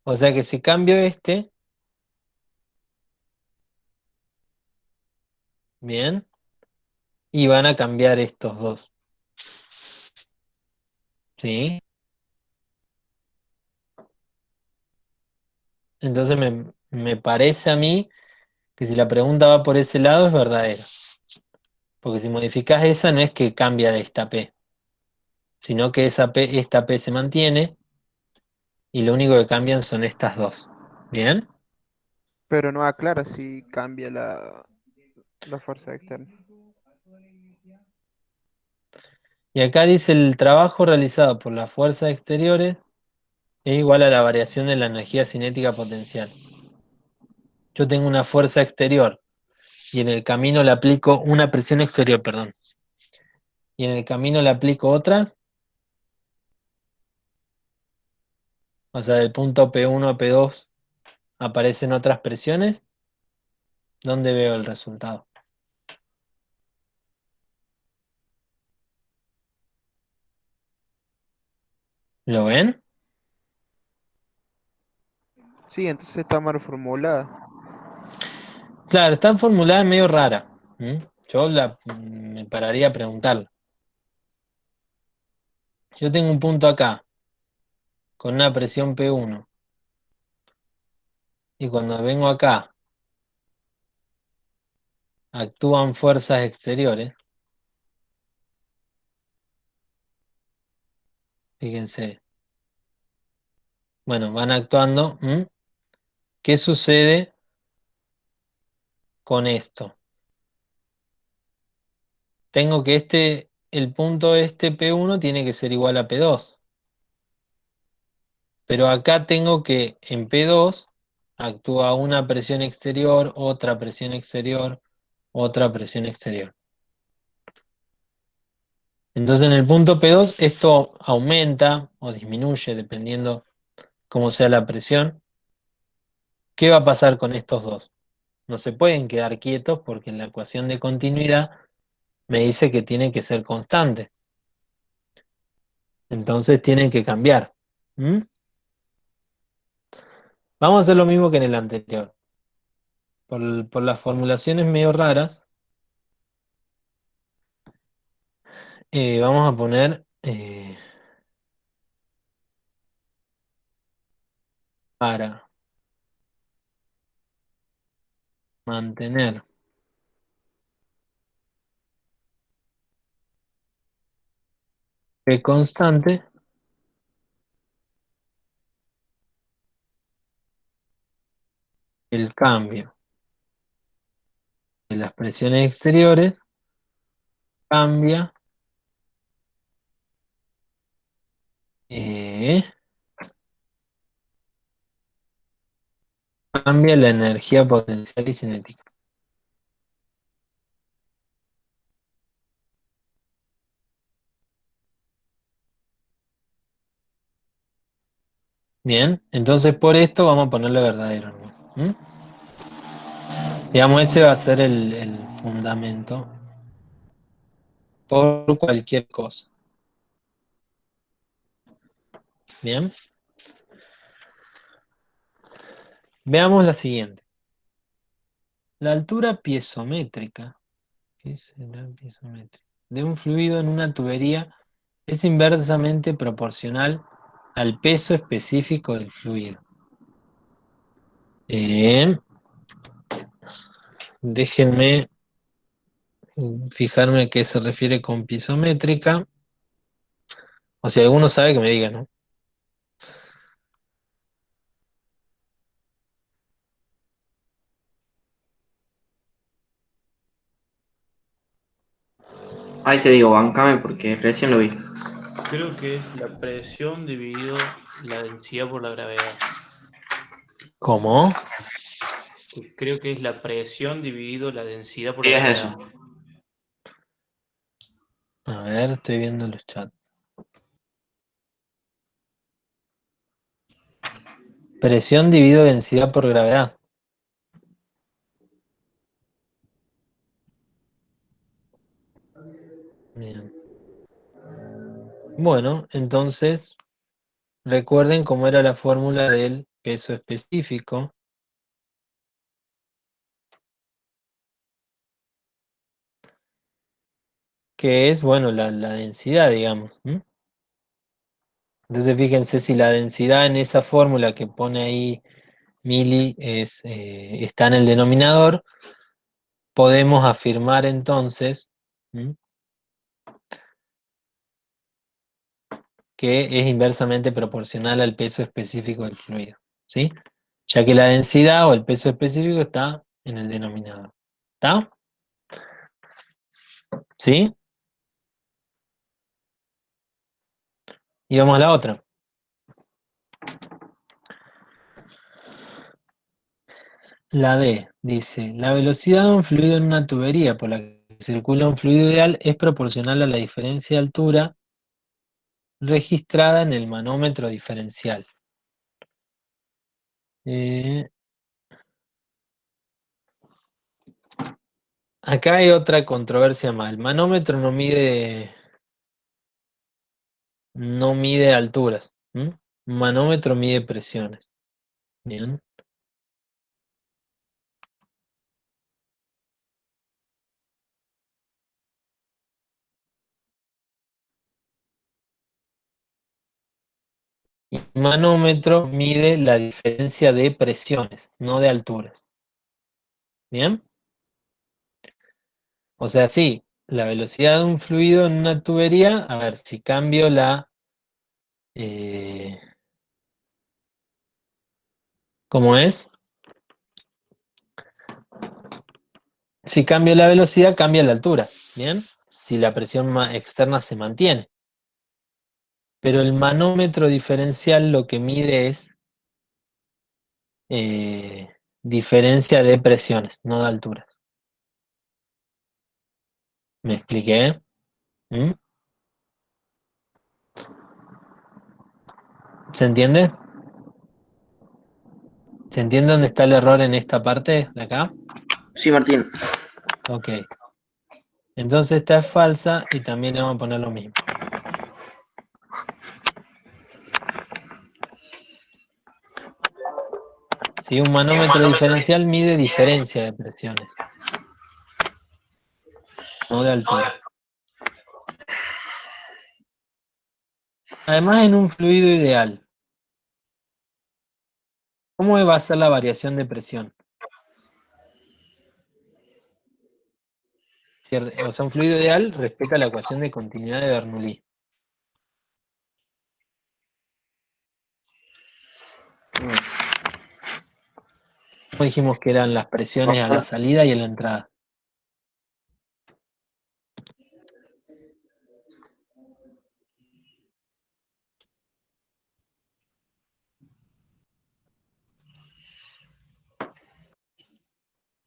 O sea que si cambio este, bien, y van a cambiar estos dos. ¿Sí? Entonces me parece a mí que si la pregunta va por ese lado es verdadera. Porque si modificas esa no es que cambia esta P, sino que esta P se mantiene y lo único que cambian son estas dos. ¿Bien? Pero no aclara si cambia la fuerza externa. Y acá dice el trabajo realizado por las fuerzas exteriores es igual a la variación de la energía cinética potencial. Yo tengo una fuerza exterior y en el camino le aplico una presión exterior, perdón, y en el camino le aplico otras, o sea, del punto P1 a P2 aparecen otras presiones, ¿dónde veo el resultado? ¿Lo ven? Sí, entonces está mal formulada. Claro, están formuladas medio rara. Yo me pararía a preguntarla. Yo tengo un punto acá, con una presión P1, y cuando vengo acá, actúan fuerzas exteriores. Fíjense. Bueno, van actuando. ¿Qué sucede con esto? Tengo que el punto este P1 tiene que ser igual a P2. Pero acá tengo que en P2 actúa una presión exterior, otra presión exterior, otra presión exterior. Entonces en el punto P2 esto aumenta o disminuye dependiendo cómo sea la presión. ¿Qué va a pasar con estos dos? No se pueden quedar quietos porque en la ecuación de continuidad me dice que tiene que ser constante. Entonces tienen que cambiar. ¿Mm? Vamos a hacer lo mismo que en el anterior. Por las formulaciones medio raras, vamos a poner para mantener P constante, el cambio de las presiones exteriores cambia, eh, cambia la energía potencial y cinética. Bien, entonces por esto vamos a ponerle verdadero, ¿no? Digamos, ese va a ser el fundamento por cualquier cosa. Bien. Veamos la siguiente. La altura piezométrica, ¿qué será piezométrica? De un fluido en una tubería es inversamente proporcional al peso específico del fluido. Bien. Déjenme fijarme a qué se refiere con piezométrica. O si alguno sabe que me diga, ¿no? Ahí te digo, bancame porque recién lo vi. Creo que es la presión dividido la densidad por la gravedad. ¿Cómo? Creo que es la presión dividido la densidad por Sí, la es gravedad. eso. A ver, estoy viendo los chats. Presión dividido densidad por gravedad. Bien. Bueno, entonces recuerden cómo era la fórmula del peso específico. Que es, bueno, la densidad, digamos. ¿M? Entonces fíjense si la densidad en esa fórmula que pone ahí mili está en el denominador, podemos afirmar entonces, ¿m?, que es inversamente proporcional al peso específico del fluido, ¿sí? Ya que la densidad o el peso específico está en el denominador. ¿Está? ¿Sí? Y vamos a la otra. La D dice, la velocidad de un fluido en una tubería por la que circula un fluido ideal es proporcional a la diferencia de altura registrada en el manómetro diferencial. Acá hay otra controversia más. El manómetro no mide alturas. ¿M? Un manómetro mide presiones. Bien. Y el manómetro mide la diferencia de presiones, no de alturas. Bien. O sea, sí, la velocidad de un fluido en una tubería, a ver, si cambio eh, ¿cómo es? Si cambio la velocidad, cambia la altura, ¿bien? Si la presión externa se mantiene. Pero el manómetro diferencial lo que mide es diferencia de presiones, no de alturas. ¿Me expliqué? ¿Mm? ¿Se entiende? ¿Se entiende dónde está el error en esta parte de acá? Sí, Martín. Ok. Entonces esta es falsa y también le vamos a poner lo mismo. Si un manómetro diferencial mide diferencia de presiones, no de altura. Además, en un fluido ideal, ¿cómo va a ser la variación de presión? O sea, un fluido ideal respeta la ecuación de continuidad de Bernoulli. ¿Cómo dijimos que eran las presiones a la salida y a la entrada?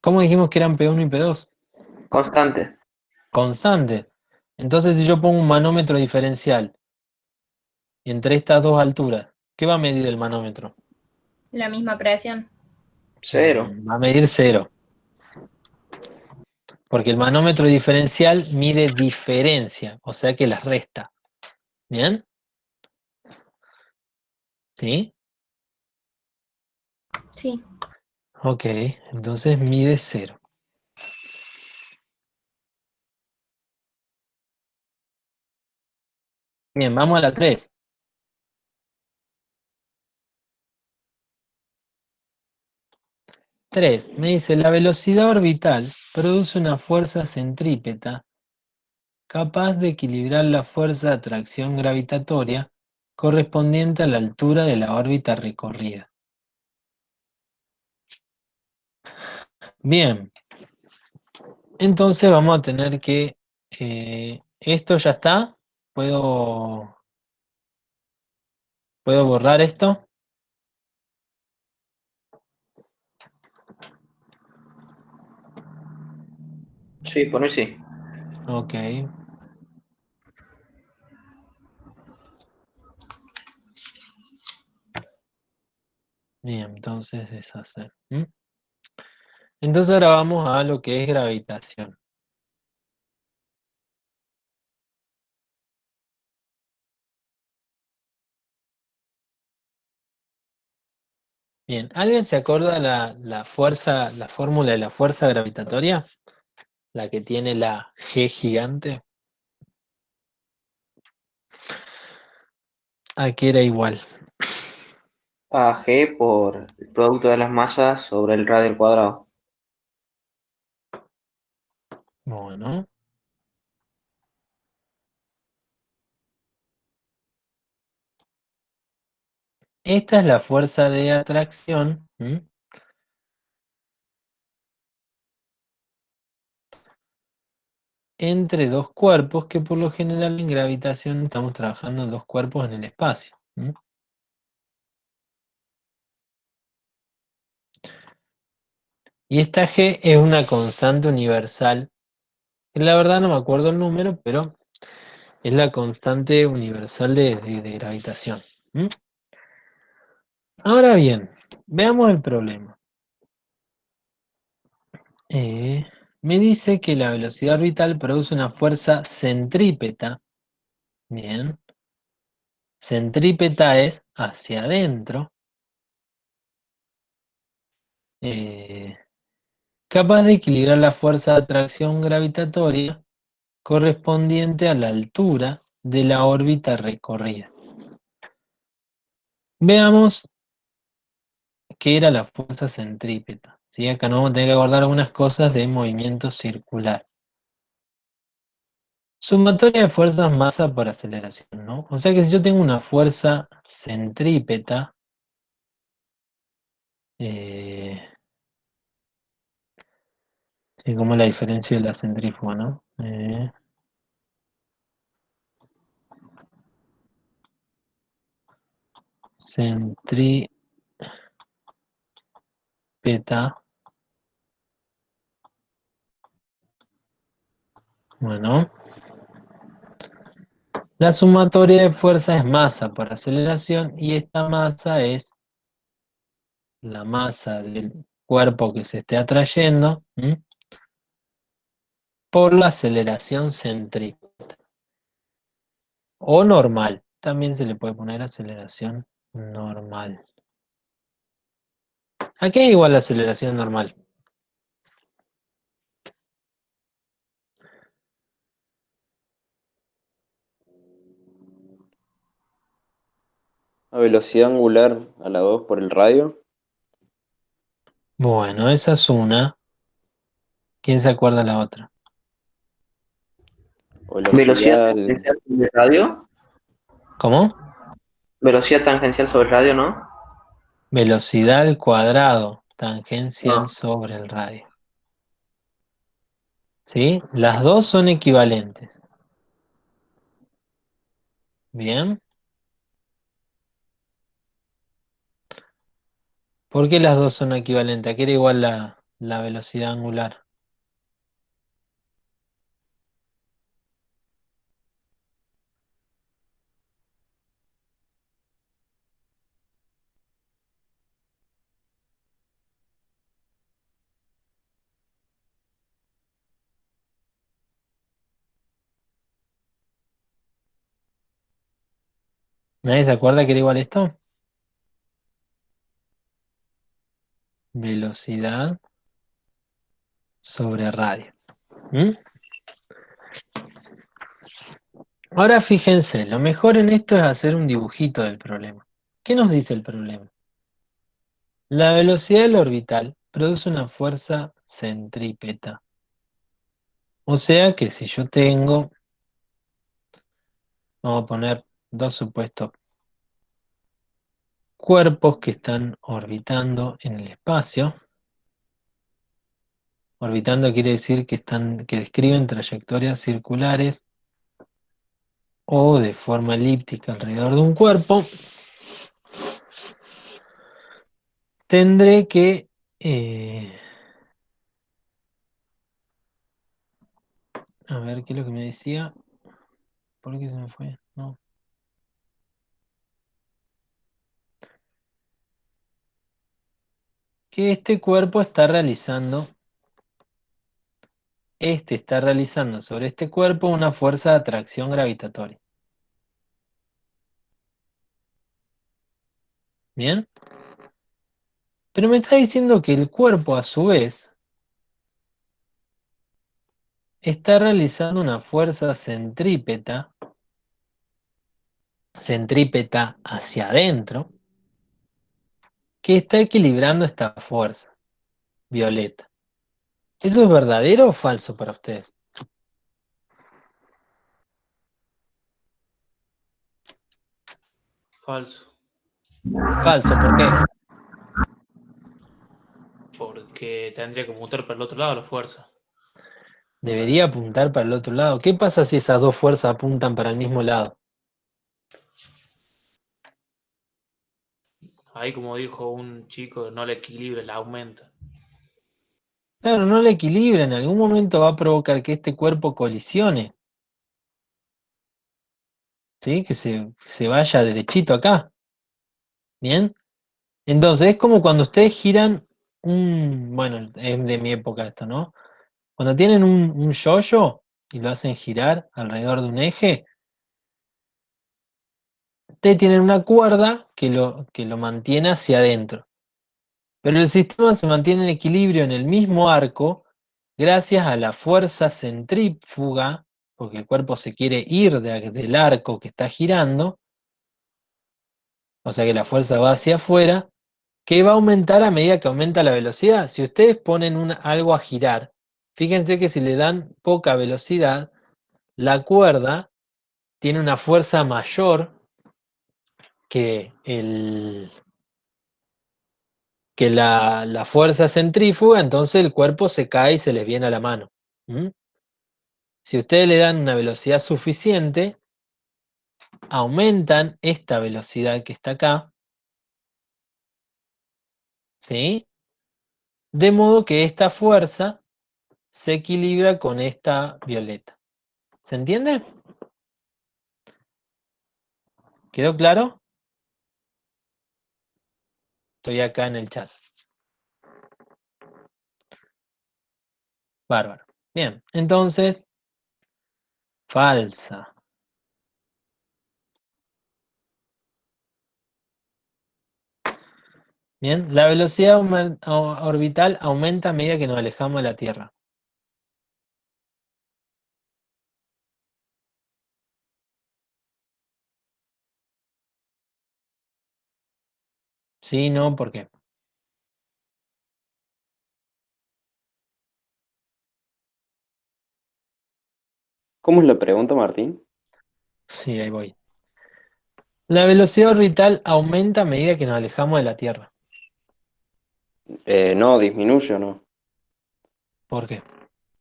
¿Cómo dijimos que eran P1 y P2? Constante. Constante. Entonces, si yo pongo un manómetro diferencial entre estas dos alturas, ¿qué va a medir el manómetro? La misma presión. Cero. Va a medir 0. Porque el manómetro diferencial mide diferencia, o sea que las resta. ¿Bien? ¿Sí? Sí. Ok, entonces mide 0. Bien, vamos a la 3. 3. Me dice, la velocidad orbital produce una fuerza centrípeta capaz de equilibrar la fuerza de atracción gravitatoria correspondiente a la altura de la órbita recorrida. Bien, entonces vamos a tener que... ¿esto ya está? ¿Puedo borrar esto? Sí, poner sí. Ok. Bien, entonces deshacer. ¿Mm? Entonces ahora vamos a lo que es gravitación. Bien, ¿alguien se acuerda la fuerza, la fórmula de la fuerza gravitatoria? La que tiene la G gigante. Aquí era igual. AG por el producto de las masas sobre el radio al cuadrado. Bueno, esta es la fuerza de atracción. ¿Mm? Entre dos cuerpos, que por lo general en gravitación estamos trabajando en dos cuerpos en el espacio. ¿Mm? Y esta G es una constante universal. La verdad no me acuerdo el número, pero es la constante universal de gravitación. ¿Mm? Ahora bien, veamos el problema. Eh, Me dice que la velocidad orbital produce una fuerza centrípeta. Bien. Centrípeta es hacia adentro. eh, Capaz de equilibrar la fuerza de atracción gravitatoria correspondiente a la altura de la órbita recorrida. Veamos qué era la fuerza centrípeta. ¿Sí? Acá nos vamos a tener que acordar algunas cosas de movimiento circular. Sumatoria de fuerzas masa por aceleración, ¿no? O sea que si yo tengo una fuerza centrípeta, eh, sí, como la diferencia de la centrífuga, ¿no? Centrípeta, bueno, la sumatoria de fuerza es masa por aceleración y esta masa es la masa del cuerpo que se esté atrayendo, ¿m? Por la aceleración centrípeta. O normal, también se le puede poner aceleración normal. ¿A qué es igual la aceleración normal? La velocidad angular a la 2 por el radio. Bueno, esa es una. ¿Quién se acuerda la otra? O Velocidad velocidad tangencial sobre el radio. ¿Cómo? Velocidad tangencial sobre el radio, ¿no? Velocidad al cuadrado tangencial No. sobre el radio. ¿Sí? Las dos son equivalentes. Bien. ¿Por qué las dos son equivalentes? ¿A qué era igual la velocidad angular? ¿Nadie se acuerda que era igual esto? velocidad sobre radio. ¿Mm? Ahora fíjense, lo mejor en esto es hacer un dibujito del problema. ¿Qué nos dice el problema? La velocidad del orbital produce una fuerza centrípeta. O sea que si yo tengo, vamos a poner dos supuestos cuerpos que están orbitando en el espacio. Orbitando quiere decir que describen trayectorias circulares o de forma elíptica alrededor de un cuerpo. Tendré que a ver qué es lo que me decía. ¿Por qué se me fue? No. Que este cuerpo está realizando sobre este cuerpo una fuerza de atracción gravitatoria. ¿Bien? Pero me está diciendo que el cuerpo a su vez está realizando una fuerza centrípeta hacia adentro, que está equilibrando esta fuerza violeta. ¿Eso es verdadero o falso para ustedes? Falso. Falso, ¿por qué? Porque tendría que mutar para el otro lado la fuerza. Debería apuntar para el otro lado. ¿Qué pasa si esas dos fuerzas apuntan para el mismo lado? Ahí, como dijo un chico, no le equilibra, la aumenta. Claro, no la equilibra, en algún momento va a provocar que este cuerpo colisione, ¿sí? Que se vaya derechito acá, ¿bien? Entonces es como cuando ustedes giran bueno, es de mi época esto, ¿no? Cuando tienen un yo-yo y lo hacen girar alrededor de un eje, ustedes tienen una cuerda que lo mantiene hacia adentro. Pero el sistema se mantiene en equilibrio en el mismo arco gracias a la fuerza centrífuga, porque el cuerpo se quiere ir del arco que está girando, o sea que la fuerza va hacia afuera, que va a aumentar a medida que aumenta la velocidad. Si ustedes ponen algo a girar, fíjense que si le dan poca velocidad, la cuerda tiene una fuerza mayor que la fuerza centrífuga, entonces el cuerpo se cae y se les viene a la mano. ¿Mm? Si ustedes le dan una velocidad suficiente, aumentan esta velocidad que está acá, ¿sí? De modo que esta fuerza se equilibra con esta violeta. ¿Se entiende? ¿Quedó claro? Estoy acá en el chat. Bárbaro. Bien, entonces, falsa. Bien, la velocidad orbital aumenta a medida que nos alejamos de la Tierra. Sí, no, ¿por qué? ¿Cómo es la pregunta, Martín? Sí, ahí voy. La velocidad orbital aumenta a medida que nos alejamos de la Tierra. No, disminuye o no. ¿Por qué?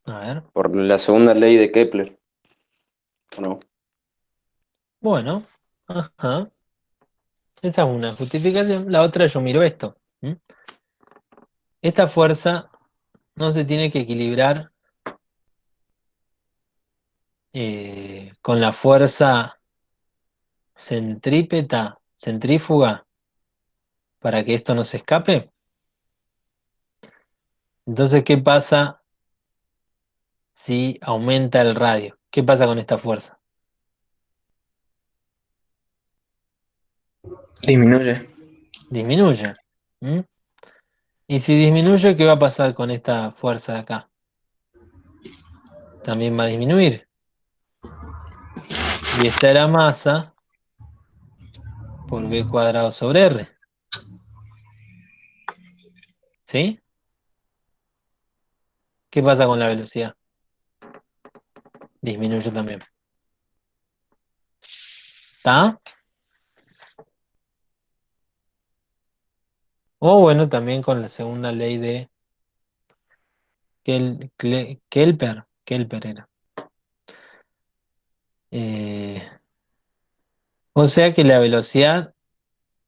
A ver. Por la segunda ley de Kepler. ¿O no? Bueno, ajá. Esa es una justificación. La otra, yo miro esto. ¿Mm? Esta fuerza no se tiene que equilibrar con la fuerza centrífuga, para que esto no se escape. Entonces, ¿qué pasa si aumenta el radio? ¿Qué pasa con esta fuerza? Disminuye. Disminuye. ¿Mm? Y si disminuye, ¿qué va a pasar con esta fuerza de acá? También va a disminuir. Y esta era masa por v cuadrado sobre r. ¿Sí? ¿Qué pasa con la velocidad? Disminuye también. ¿Está? O bueno, también con la segunda ley de Kelper era. Eh, o sea que la velocidad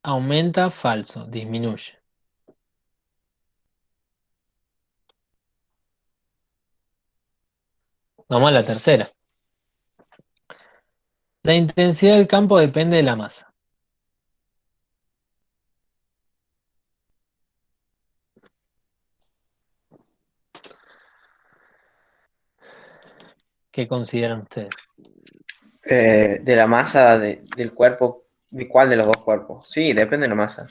aumenta, falso, disminuye. Vamos a la tercera. La intensidad del campo depende de la masa. ¿Qué consideran ustedes? De la masa del cuerpo, ¿de cuál de los dos cuerpos? Sí, depende de la masa.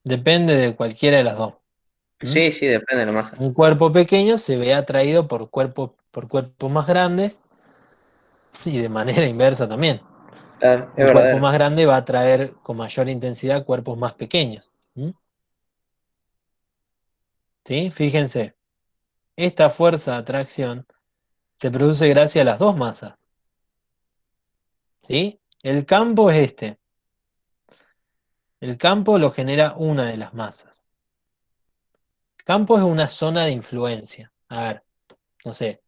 Depende de cualquiera de las dos. ¿Mm? Sí, sí, depende de la masa. Un cuerpo pequeño se ve atraído por cuerpos más grandes y de manera inversa también. Claro, es Un cuerpo verdadero. más grande va a atraer con mayor intensidad cuerpos más pequeños. ¿Mm? ¿Sí? Fíjense, esta fuerza de atracción se produce gracias a las dos masas. ¿Sí? El campo es este. El campo lo genera una de las masas. Campo es una zona de influencia. A ver, no sé,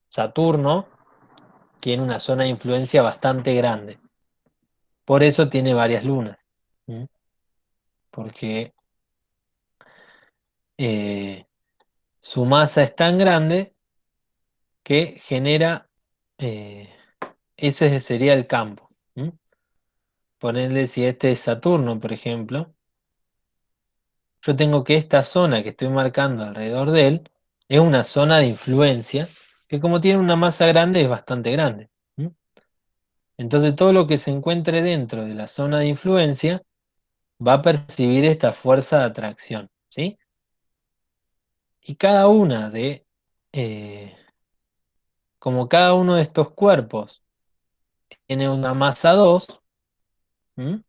Saturno tiene una zona de influencia bastante grande. Por eso tiene varias lunas. ¿Mm? Porque eh, su masa es tan grande que genera, eh, ese sería el campo. ¿Mm? Ponerle si este es Saturno, por ejemplo, yo tengo que esta zona que estoy marcando alrededor de él es una zona de influencia que como tiene una masa grande es bastante grande. ¿Mm? Entonces todo lo que se encuentre dentro de la zona de influencia va a percibir esta fuerza de atracción, ¿sí? Y cada una eh, como cada uno de estos cuerpos tiene una masa 2, ¿m?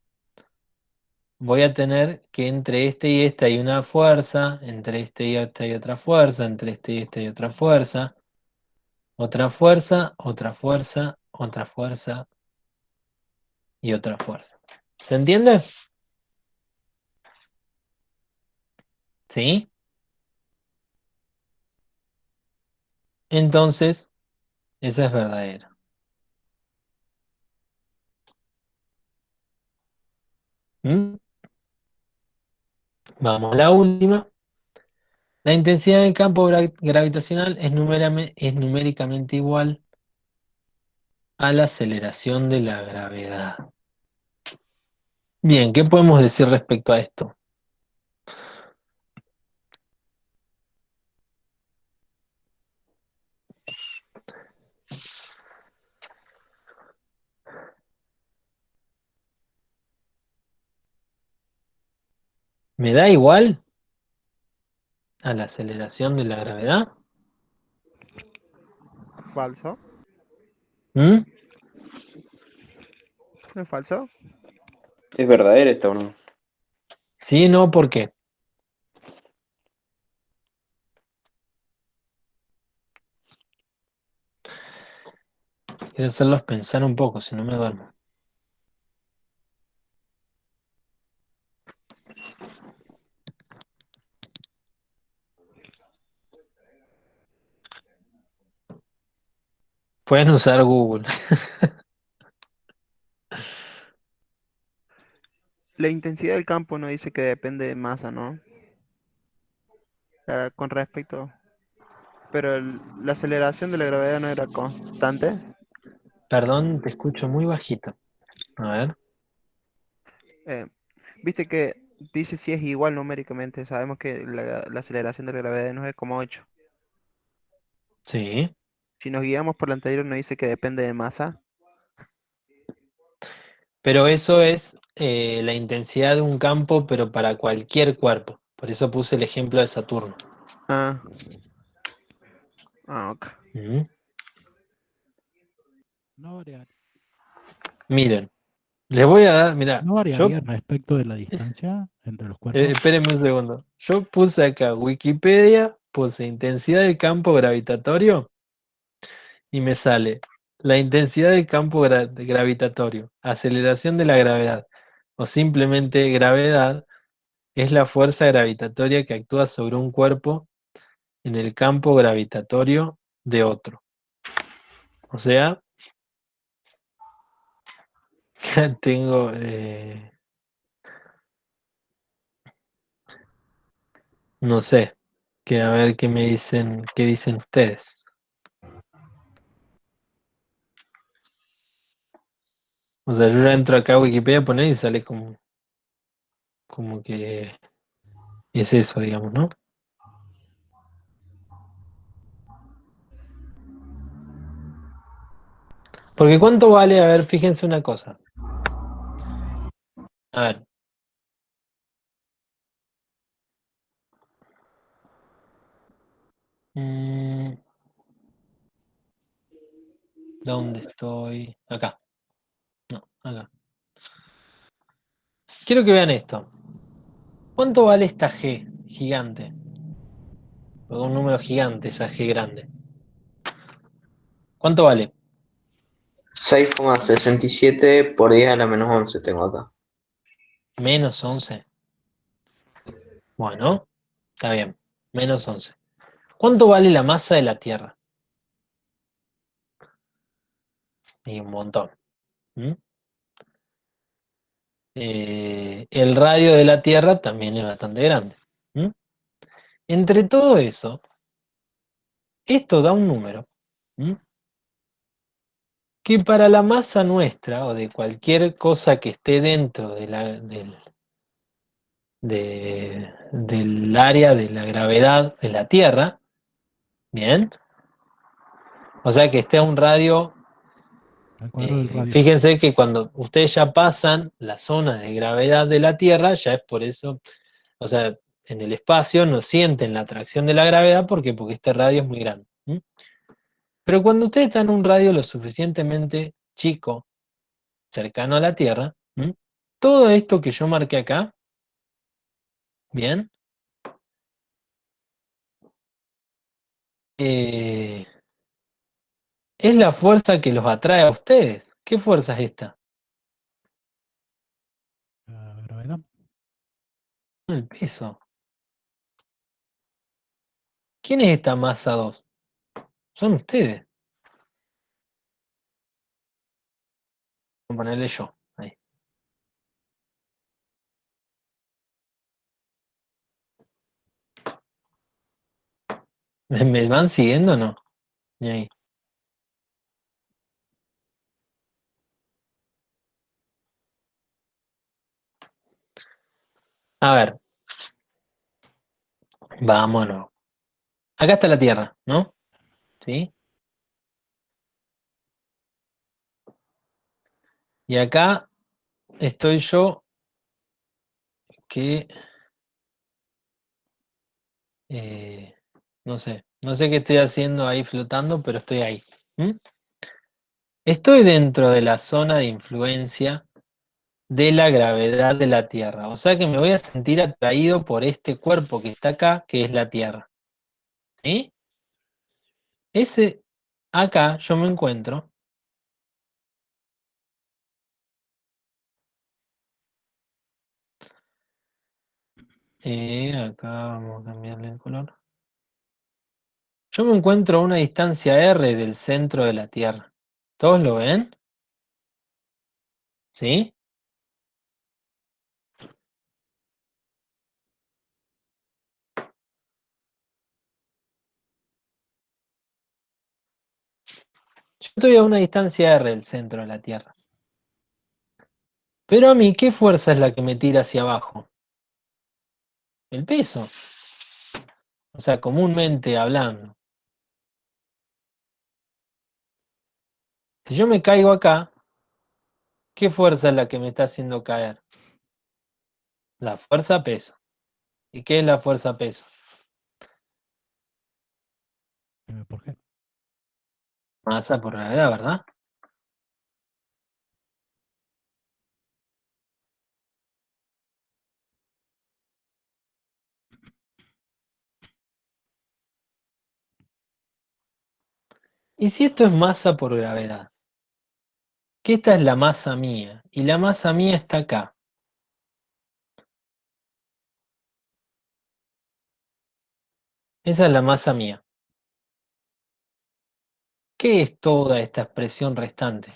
Voy a tener que entre este y este hay una fuerza, entre este y este hay otra fuerza, entre este y este hay otra fuerza, otra fuerza, otra fuerza, otra fuerza y otra fuerza. ¿Se entiende? ¿Sí? Entonces, esa es verdadera. ¿M? Vamos a la última. La intensidad del campo gravitacional es numéricamente igual a la aceleración de la gravedad. Bien, ¿qué podemos decir respecto a esto? ¿Me da igual a la aceleración de la gravedad? Falso. ¿Mm? ¿No es falso? ¿Es verdadera esta o no? Sí, no, ¿por qué? Quiero hacerlos pensar un poco, si no me duermo. Pueden usar Google. La intensidad del campo no dice que depende de masa, ¿no? Con respecto. Pero la aceleración de la gravedad no era constante. Perdón, te escucho muy bajito. A ver. Eh, Viste que dice si es igual numéricamente. Sabemos que la aceleración de la gravedad es 9,8. Sí. Si nos guiamos por la anterior, nos dice que depende de masa. Pero eso es la intensidad de un campo, pero para cualquier cuerpo. Por eso puse el ejemplo de Saturno. Ah. Ok. Ujú. No varía- Miren, les voy a dar, mira, no yo, variaría respecto de la distancia entre los cuerpos. espérenme un segundo. Yo puse acá Wikipedia, puse intensidad del campo gravitatorio y me sale la intensidad del campo gravitatorio, aceleración de la gravedad o simplemente gravedad es la fuerza gravitatoria que actúa sobre un cuerpo en el campo gravitatorio de otro. O sea, acá tengo, no sé, que a ver qué me dicen, qué dicen ustedes. O sea, yo ya entro acá a Wikipedia a poner y sale como que es eso, digamos, ¿no? Porque ¿cuánto vale? A ver, fíjense una cosa. A ver. Mm, ¿Dónde estoy? Acá. No, acá. Quiero que vean esto. ¿Cuánto vale esta G gigante? O un número gigante, esa G grande. ¿Cuánto vale? 6,67 por 10 a la menos 11 tengo acá. Menos 11. Bueno, está bien. Menos 11. ¿Cuánto vale la masa de la Tierra? Y un montón. ¿Mm? El radio de la Tierra también es bastante grande. ¿Mm? Entre todo eso, esto da un número. ¿Mm? Que para la masa nuestra o de cualquier cosa que esté dentro del área de la gravedad de la Tierra, bien, o sea que esté a un radio, Al cuadrado del radio. fíjense que cuando ustedes ya pasan la zona de gravedad de la Tierra, ya es por eso, o sea, en el espacio no sienten la atracción de la gravedad porque este radio es muy grande. ¿Mm? Pero cuando ustedes están en un radio lo suficientemente chico, cercano a la Tierra, ¿m? Todo esto que yo marqué acá, bien, eh, es la fuerza que los atrae a ustedes. ¿Qué fuerza es esta? La gravedad. El peso. ¿Quién es esta masa 2? Son ustedes. Voy a ponerle yo. Ahí. ¿Me van siguiendo o no? Y ahí. A ver, vámonos. Acá está la Tierra, ¿no? ¿Sí? Y acá estoy yo que, eh, no sé qué estoy haciendo ahí flotando, pero estoy ahí. ¿Mm? Estoy dentro de la zona de influencia de la gravedad de la Tierra. O sea que me voy a sentir atraído por este cuerpo que está acá, que es la Tierra. ¿Sí? Ese, acá yo me encuentro. Acá vamos a cambiarle el color. Yo me encuentro a una distancia R del centro de la Tierra. ¿Todos lo ven? ¿Sí? Yo estoy a una distancia R del centro de la Tierra. Pero a mí, ¿qué fuerza es la que me tira hacia abajo? El peso. O sea, comúnmente hablando. Si yo me caigo acá, ¿qué fuerza es la que me está haciendo caer? La fuerza peso. ¿Y qué es la fuerza peso? ¿Por qué? Masa por gravedad, ¿verdad? ¿Y si esto es masa por gravedad? Que esta es la masa mía, y la masa mía está acá. Esa es la masa mía. ¿Qué es toda esta expresión restante?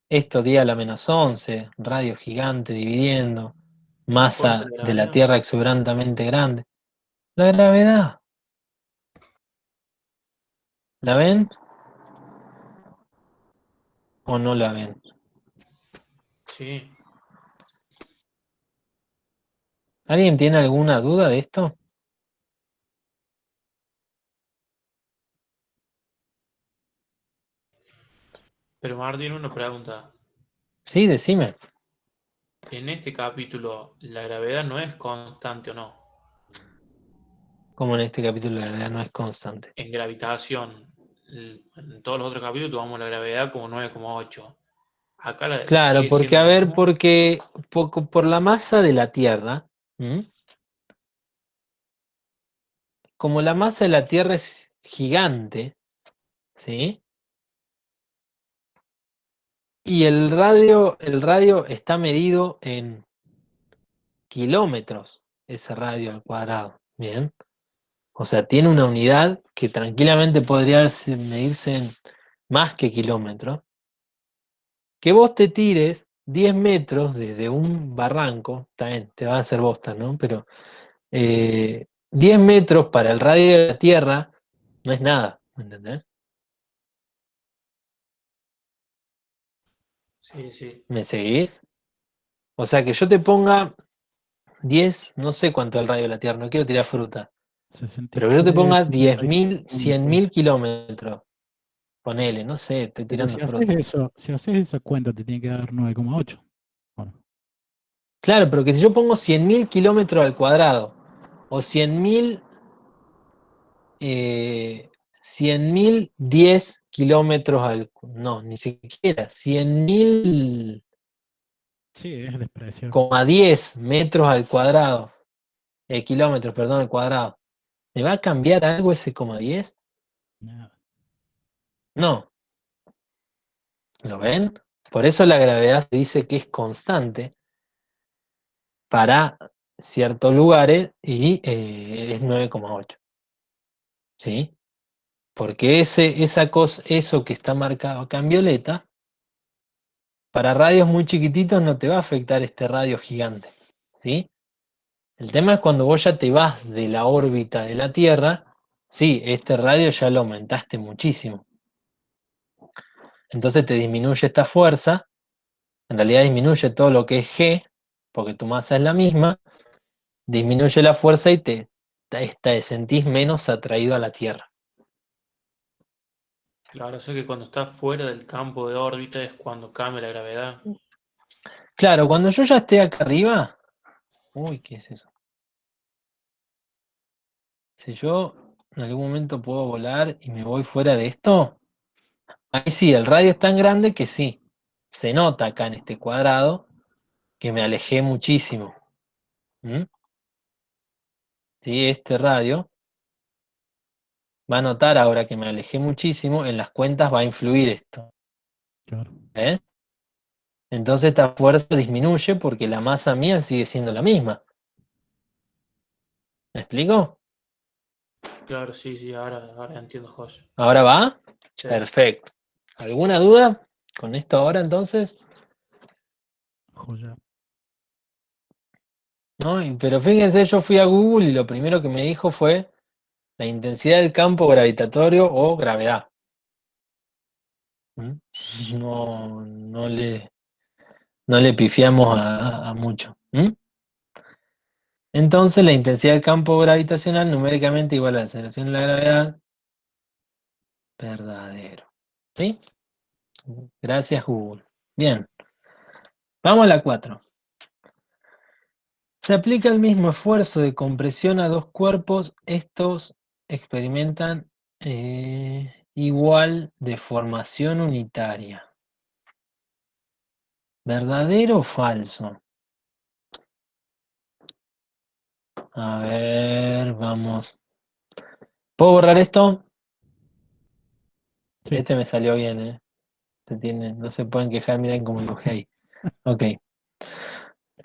Esto 10 a la menos 11, radio gigante dividiendo, La fuerza masa de de la gravedad. Tierra exuberantemente grande. La gravedad. ¿La ven o no la ven? Sí. ¿Alguien tiene alguna duda de esto? Pero Martín, una pregunta. Sí, decime. En este capítulo, ¿la gravedad no es constante o no? Como en este capítulo la gravedad no es constante. En gravitación, en todos los otros capítulos tomamos la gravedad como 9,8. Acá Claro, sigue porque siendo a lo ver, mismo. porque por la masa de la Tierra, ¿m? Como la masa de la Tierra es gigante, ¿sí? Y el radio está medido en kilómetros, ese radio al cuadrado, ¿bien? O sea, tiene una unidad que tranquilamente podría medirse en más que kilómetros. Que vos te tires 10 metros desde un barranco, está bien, te va a hacer bosta, ¿no? Pero 10 metros para el radio de la Tierra no es nada, ¿me entendés? Sí, sí. ¿Me seguís? O sea, que yo te ponga 10, no sé cuánto es el radio de la Tierra, no quiero tirar fruta, pero que yo te ponga 63, 10.000, kilómetros. 100.000 kilómetros, ponele, no sé, estoy Pero tirando fruta. si haces esa cuenta, te tiene que dar 9,8. Bueno, Claro, pero que si yo pongo 100.000 kilómetros al cuadrado, o 100.000, 10 kilómetros al... No, ni siquiera, 100.000, sí, es despreciable. 10 metros al cuadrado, kilómetros, perdón, al cuadrado. ¿Me va a cambiar algo ese coma 10? Nada. No, ¿lo ven? Por eso la gravedad se dice que es constante para ciertos lugares y es 9,8. ¿Sí? Porque esa cosa, eso que está marcado acá en violeta, para radios muy chiquititos no te va a afectar este radio gigante. ¿Sí? El tema es cuando vos ya te vas de la órbita de la Tierra, sí, este radio ya lo aumentaste muchísimo. Entonces te disminuye esta fuerza, en realidad disminuye todo lo que es G, porque tu masa es la misma, disminuye la fuerza y te sentís menos atraído a la Tierra. Claro, sé que cuando está fuera del campo de órbita es cuando cambia la gravedad. Claro, cuando yo ya esté acá arriba, uy, ¿qué es eso? Si yo en algún momento puedo volar y me voy fuera de esto, ahí sí, el radio es tan grande que sí, se nota acá en este cuadrado que me alejé muchísimo. ¿Mm? Sí, este radio va a notar ahora que me alejé muchísimo, en las cuentas va a influir esto. Claro. ¿Ves? Entonces esta fuerza disminuye porque la masa mía sigue siendo la misma. ¿Me explico? Claro, sí, sí, ahora entiendo, Josh. ¿Ahora va? Sí. Perfecto. ¿Alguna duda con esto ahora entonces? Joya. ¿No? Pero fíjense, yo fui a Google y lo primero que me dijo fue la intensidad del campo gravitatorio o gravedad. ¿Mm? No le pifiamos a mucho. ¿Mm? Entonces la intensidad del campo gravitacional numéricamente igual a la aceleración de la gravedad. Verdadero. ¿Sí? Gracias Google. Bien. Vamos a la 4. Se aplica el mismo esfuerzo de compresión a dos cuerpos, estos experimentan igual deformación unitaria. ¿Verdadero o falso? A ver, vamos. ¿Puedo borrar esto? Sí. Este me salió bien, ¿eh? No se pueden quejar, miren cómo dibujé ahí. Ok.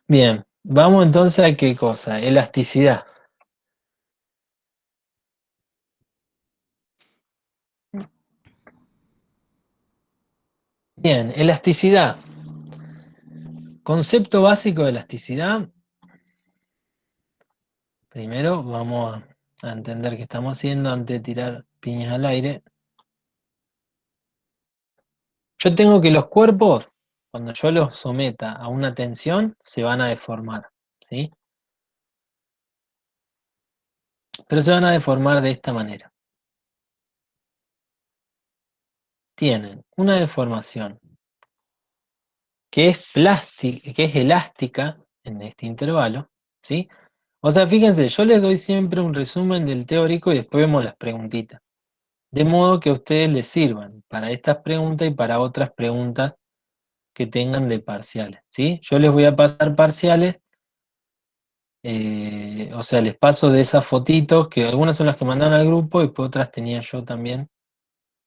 Bien, vamos entonces a qué cosa. Elasticidad. Bien, elasticidad. Concepto básico de elasticidad. Primero vamos a entender qué estamos haciendo antes de tirar piñas al aire. Yo tengo que los cuerpos, cuando yo los someta a una tensión, se van a deformar, ¿sí? Pero se van a deformar de esta manera. Tienen una deformación que es plástica, que es elástica en este intervalo, ¿sí? O sea, fíjense, yo les doy siempre un resumen del teórico y después vemos las preguntitas. De modo que a ustedes les sirvan para estas preguntas y para otras preguntas que tengan de parciales, ¿sí? Yo les voy a pasar parciales, o sea, les paso de esas fotitos, que algunas son las que mandaron al grupo y después otras tenía yo también,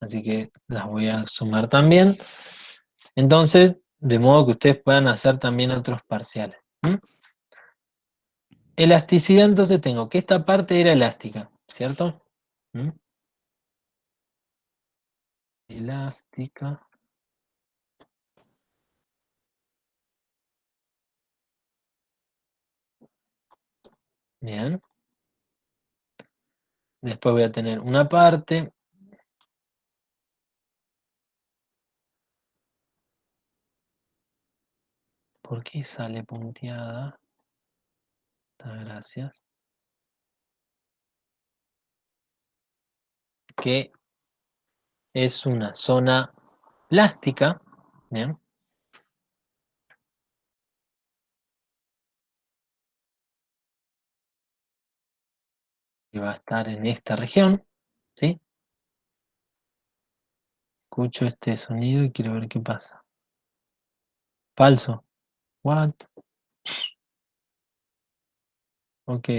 así que las voy a sumar también. Entonces, de modo que ustedes puedan hacer también otros parciales. Elasticidad, entonces tengo que esta parte era elástica, ¿cierto? ¿Mm? Elástica. Bien. Después voy a tener una parte. ¿Por qué sale punteada? Gracias. Que es una zona plástica. Bien. Que va a estar en esta región. ¿Sí? Escucho este sonido y quiero ver qué pasa. Falso. What? Ok.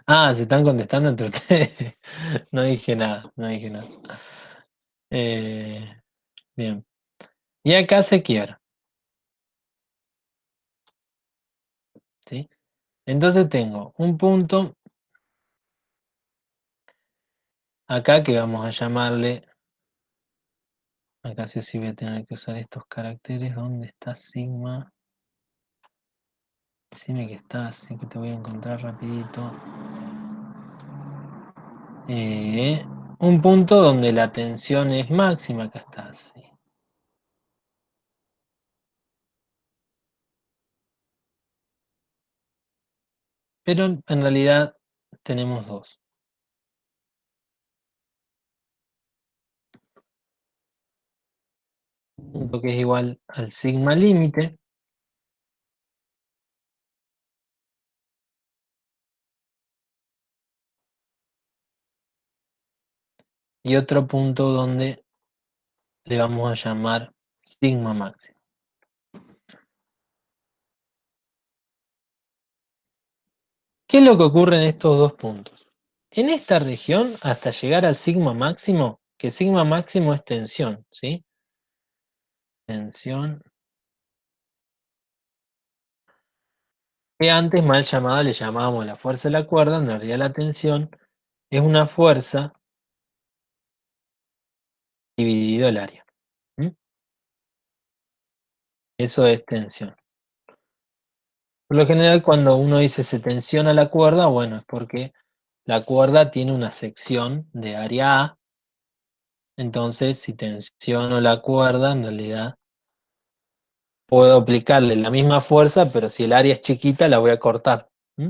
Ah, se están contestando entre ustedes. No dije nada, no dije nada. Bien. Y acá se quiebra. ¿Sí? Entonces tengo un punto acá que vamos a llamarle. Acá sí o sí voy a tener que usar estos caracteres. ¿Dónde está sigma? Decime que está, así que te voy a encontrar rapidito. Un punto donde la tensión es máxima. Acá está, sí. Pero en realidad tenemos dos. Un punto que es igual al sigma límite. Y otro punto donde le vamos a llamar sigma máximo. ¿Qué es lo que ocurre en estos dos puntos? En esta región, hasta llegar al sigma máximo, que sigma máximo es tensión, ¿sí? Tensión. Que antes mal llamada le llamábamos la fuerza de la cuerda, en realidad la tensión es una fuerza dividido el área. ¿Mm? Eso es tensión. Por lo general, cuando uno dice se tensiona la cuerda, bueno, es porque la cuerda tiene una sección de área A. Entonces, si tensiono la cuerda, en realidad puedo aplicarle la misma fuerza, pero si el área es chiquita, la voy a cortar. ¿Mm?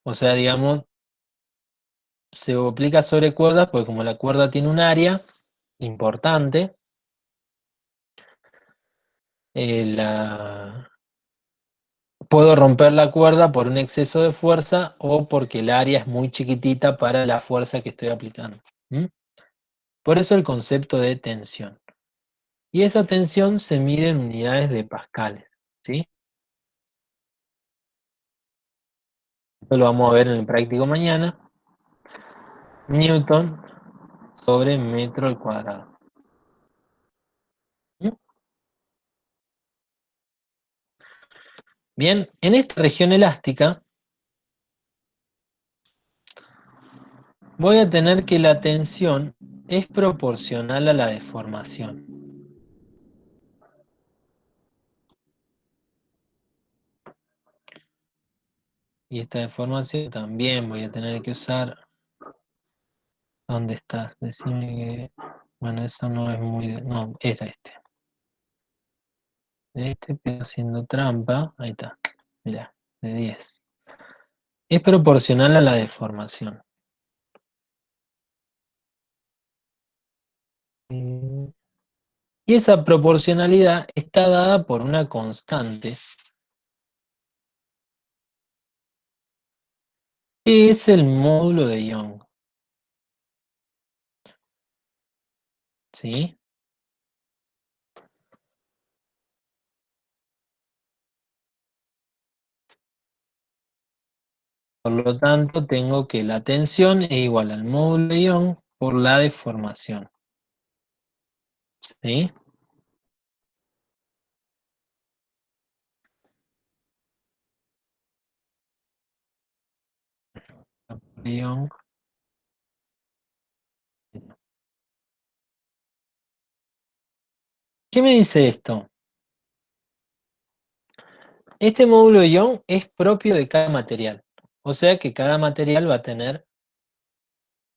O sea, digamos, se aplica sobre cuerdas, porque como la cuerda tiene un área importante, la puedo romper la cuerda por un exceso de fuerza o porque el área es muy chiquitita para la fuerza que estoy aplicando. ¿Mm? Por eso el concepto de tensión. Y esa tensión se mide en unidades de pascales, ¿sí? Esto lo vamos a ver en el práctico mañana. Newton sobre metro al cuadrado. ¿Mm? Bien, en esta región elástica voy a tener que la tensión es proporcional a la deformación. Y esta deformación también voy a tener que usar. ¿Dónde estás? Decime que... Bueno, eso no es muy... No, era este. Este, pero haciendo trampa. Ahí está. Mirá, de 10. Es proporcional a la deformación. Y esa proporcionalidad está dada por una constante, que es el módulo de Young. ¿Sí? Por lo tanto, tengo que la tensión es igual al módulo de Young por la deformación. ¿Sí? Young. ¿Qué me dice esto? Este módulo de Young es propio de cada material. O sea que cada material va a tener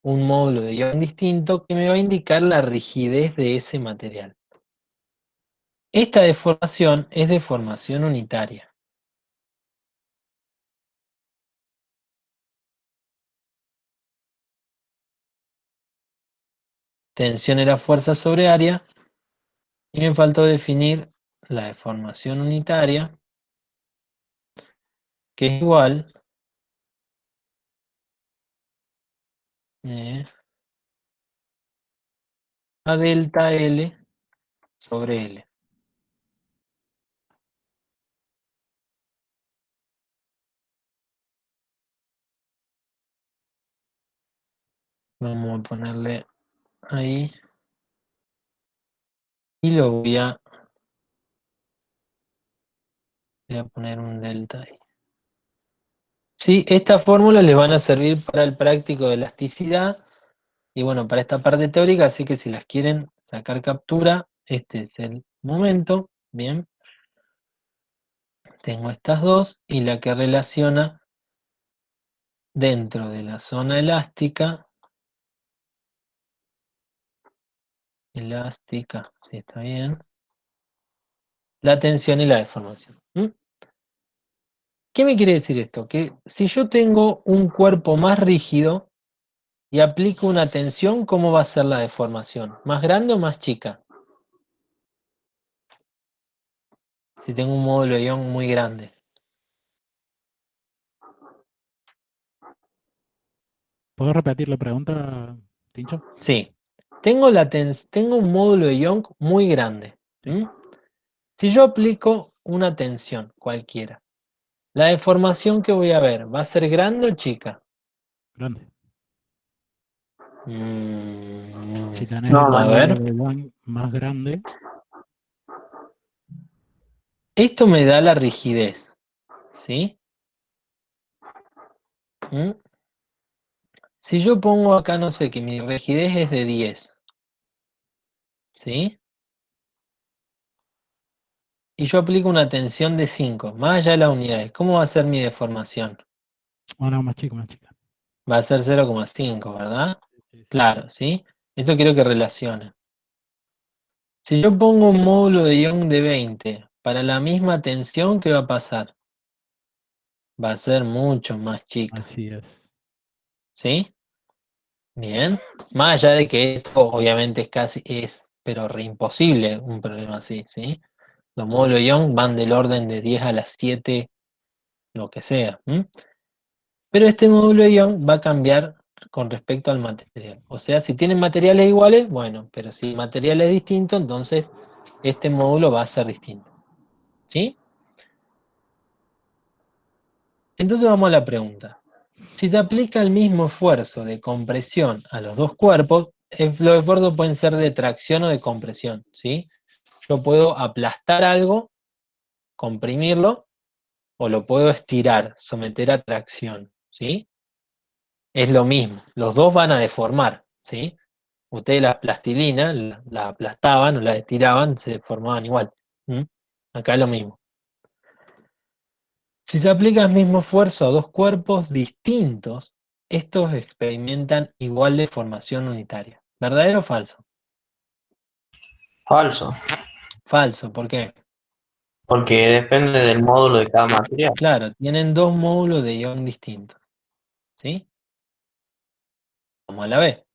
un módulo de Young distinto que me va a indicar la rigidez de ese material. Esta deformación es deformación unitaria. Tensión era fuerza sobre área. Y me faltó definir la deformación unitaria, que es igual a delta L sobre L. Vamos a ponerle ahí. Y lo voy a poner un delta ahí. Sí, estas fórmulas les van a servir para el práctico de elasticidad y bueno, para esta parte teórica, así que si las quieren sacar captura, este es el momento. Bien, tengo estas dos y la que relaciona dentro de la zona elástica, sí está bien, la tensión y la deformación. ¿Mm? ¿Qué me quiere decir esto? Que si yo tengo un cuerpo más rígido y aplico una tensión, ¿cómo va a ser la deformación? ¿Más grande o más chica? Si tengo un módulo de Young muy grande. ¿Puedo repetir la pregunta, Tincho? Sí. Tengo un módulo de Young muy grande. Sí. ¿Mm? Si yo aplico una tensión cualquiera, la deformación que voy a ver, ¿va a ser grande o chica? Grande. Mm, Si tenés No, el a ver. módulo de Young más grande, Esto me da la rigidez. ¿Sí? ¿Mm? Si yo pongo acá, no sé, que mi rigidez es de 10. ¿Sí? Y yo aplico una tensión de 5, más allá de las unidades, ¿cómo va a ser mi deformación? o no, más chica, más chica. Va a ser 0,5, ¿verdad? Sí, sí, sí. Claro, ¿sí? Esto quiero que relacione. Si yo pongo un módulo de Young de 20, para la misma tensión, ¿qué va a pasar? Va a ser mucho más chica, Así es. ¿sí? Bien. Más allá de que esto obviamente pero re imposible un problema así, ¿sí? Los módulos de Young van del orden de 10 a la 7 lo que sea. Pero este módulo de ion va a cambiar con respecto al material. O sea, si tienen materiales iguales, bueno, pero si el material es distinto, entonces este módulo va a ser distinto. ¿Sí? Entonces vamos a la pregunta. Si se aplica el mismo esfuerzo de compresión a los dos cuerpos, los esfuerzos pueden ser de tracción o de compresión, ¿sí? Yo puedo aplastar algo, comprimirlo, o lo puedo estirar, someter a tracción, ¿sí? Es lo mismo, los dos van a deformar, ¿sí? Ustedes la plastilina la aplastaban o la estiraban, se deformaban igual. Acá es lo mismo. Si se aplica el mismo esfuerzo a dos cuerpos distintos, estos experimentan igual deformación unitaria. ¿Verdadero o falso? Falso, Falso, ¿por qué? porque depende del módulo de cada material. Claro, tienen dos módulos de ion distintos. ¿Sí? Vamos a la B.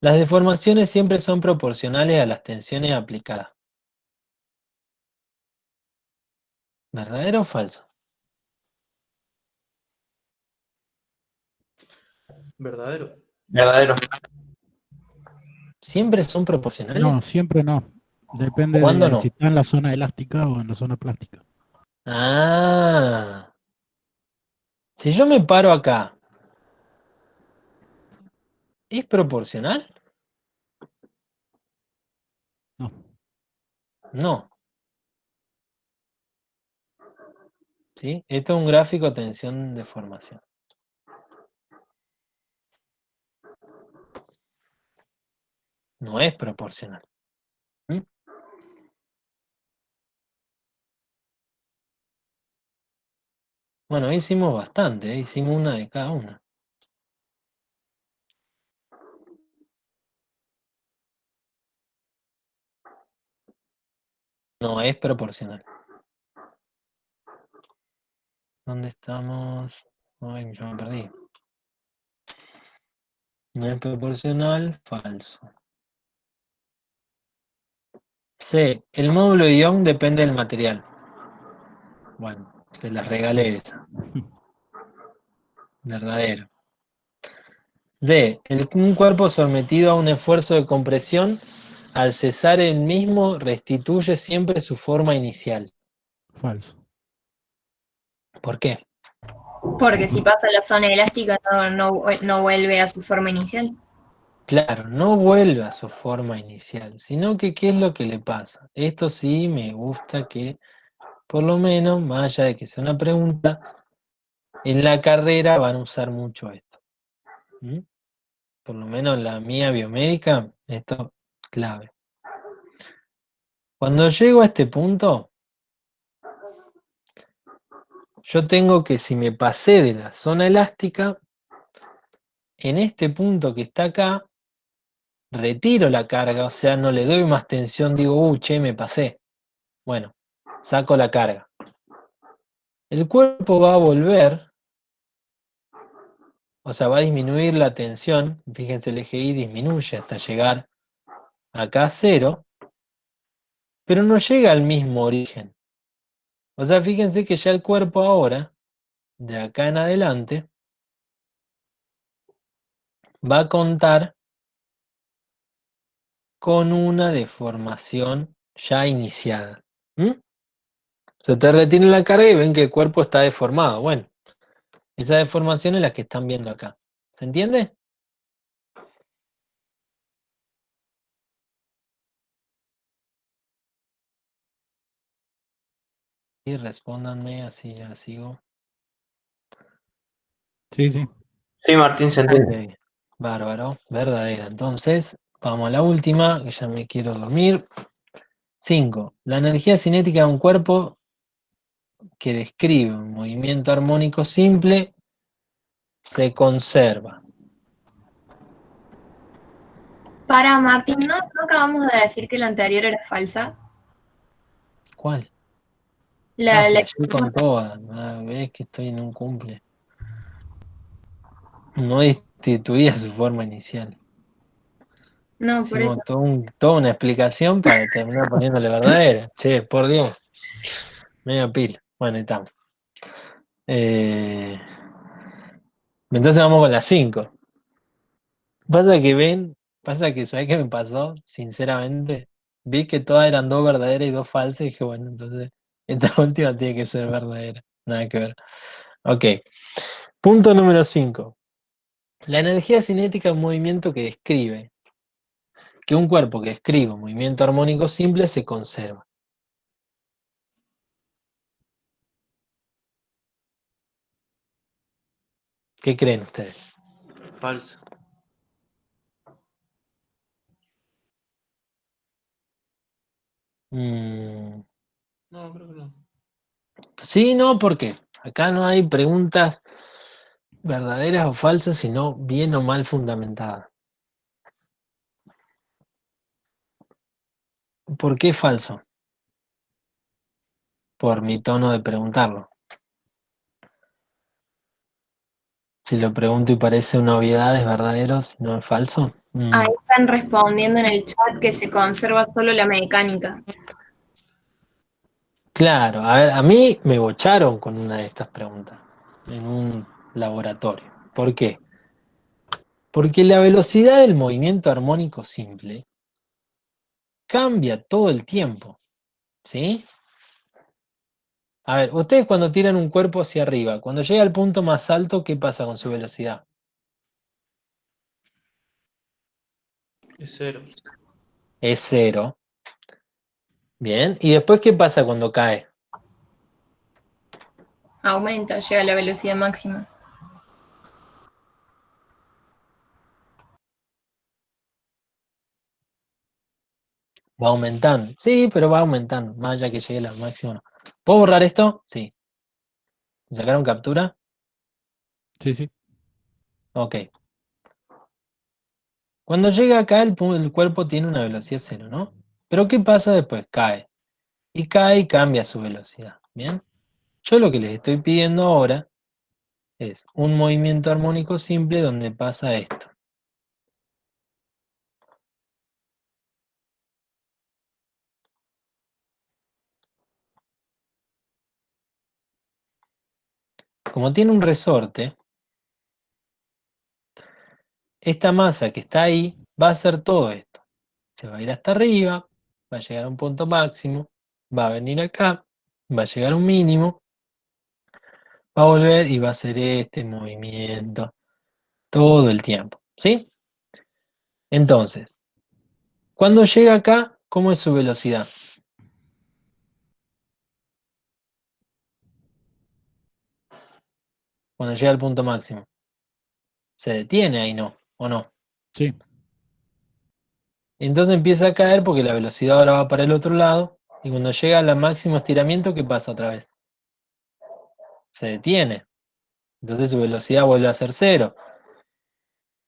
Las deformaciones siempre son proporcionales a las tensiones aplicadas. ¿Verdadero o falso? Verdadero. Verdadero. ¿Siempre son proporcionales? No, siempre no. Depende ¿Cuándo de no? si está en la zona elástica o en la zona plástica. Ah, si yo me paro acá, ¿es proporcional? No. No. ¿Sí? Esto es un gráfico tensión-deformación. No es proporcional. ¿Mm? Bueno, hicimos bastante, hicimos una de cada una. No es proporcional. ¿Dónde estamos? Ay, yo me perdí. No es proporcional, falso. C. El módulo de ion depende del material. Bueno, se las regalé esa. Verdadero. D. Un cuerpo sometido a un esfuerzo de compresión, al cesar el mismo, restituye siempre su forma inicial. Falso. ¿Por qué? Porque si pasa la zona elástica no vuelve a su forma inicial. Claro, no vuelve a su forma inicial, sino que ¿qué es lo que le pasa? Esto sí me gusta que, por lo menos, más allá de que sea una pregunta, en la carrera van a usar mucho esto. Por lo menos la mía biomédica, esto es clave. Cuando llego a este punto, yo tengo que, si me pasé de la zona elástica, en este punto que está acá, retiro la carga, o sea, no le doy más tensión, digo, che, me pasé. Bueno, saco la carga. El cuerpo va a volver, o sea, va a disminuir la tensión, fíjense, el eje Y disminuye hasta llegar acá a 0, pero no llega al mismo origen. O sea, fíjense que ya el cuerpo ahora, de acá en adelante, va a contar con una deformación ya iniciada. Se te retiene la carga y ven que el cuerpo está deformado. Bueno, esa deformación es la que están viendo acá. ¿Se entiende? Y respóndanme, así ya sigo. Sí, sí. Sí, Martín, se entiende. Ok, bárbaro, verdadera. Entonces, vamos a la última, que ya me quiero dormir. 5. La energía cinética de un cuerpo que describe un movimiento armónico simple se conserva. Para Martín, ¿no acabamos de decir que la anterior era falsa? ¿Cuál? La, la- Flashé con todas. Ves que estoy en un cumple. No destituía su forma inicial. no, por eso. Hicimos toda una explicación para terminar poniéndole verdadera. Che, por Dios. Media pila. Bueno, ahí estamos. Eh, entonces vamos con las 5. Pasa que, ¿sabes qué me pasó? Sinceramente, vi que todas eran 2 verdaderas y 2 falsas y dije, bueno, entonces esta última tiene que ser verdadera. Nada que ver. Ok. Punto número 5. La energía cinética es un movimiento que describe que un cuerpo que describe un movimiento armónico simple se conserva. ¿Qué creen ustedes? Falso. Mm, No, creo que no. sí, no, ¿por qué? Acá no hay preguntas verdaderas o falsas, sino bien o mal fundamentadas. ¿Por qué falso? Por mi tono de preguntarlo. Si lo pregunto y parece una obviedad, ¿es verdadero? Si no es falso. Ahí están respondiendo en el chat que se conserva solo la mecánica. Claro, a ver, a mí me bocharon con una de estas preguntas en un laboratorio. ¿Por qué? Porque la velocidad del movimiento armónico simple cambia todo el tiempo, ¿sí? A ver, ustedes cuando tiran un cuerpo hacia arriba, cuando llega al punto más alto, ¿qué pasa con su velocidad? Es 0. Es 0. Bien, ¿y después qué pasa cuando cae? Aumenta, llega a la velocidad máxima. Va aumentando. Sí, pero va aumentando, más allá que llegue a la máxima. No. ¿Puedo borrar esto? Sí. ¿Sacaron captura? Sí, sí. Ok. Cuando llega acá, el cuerpo tiene una velocidad 0, ¿no? Pero ¿qué pasa después? Cae. Y cae y cambia su velocidad. ¿Bien? Yo lo que les estoy pidiendo ahora es un movimiento armónico simple donde pasa esto. Como tiene un resorte, esta masa que está ahí va a hacer todo esto. Se va a ir hasta arriba, va a llegar a un punto máximo, va a venir acá, va a llegar a un mínimo, va a volver y va a hacer este movimiento todo el tiempo. ¿Sí? Entonces, cuando llega acá, ¿cómo es su velocidad? Cuando llega al punto máximo. ¿Se detiene ahí, no? ¿O no? Sí. Entonces empieza a caer porque la velocidad ahora va para el otro lado. Y cuando llega al máximo estiramiento, ¿qué pasa otra vez? Se detiene. Entonces su velocidad vuelve a ser 0.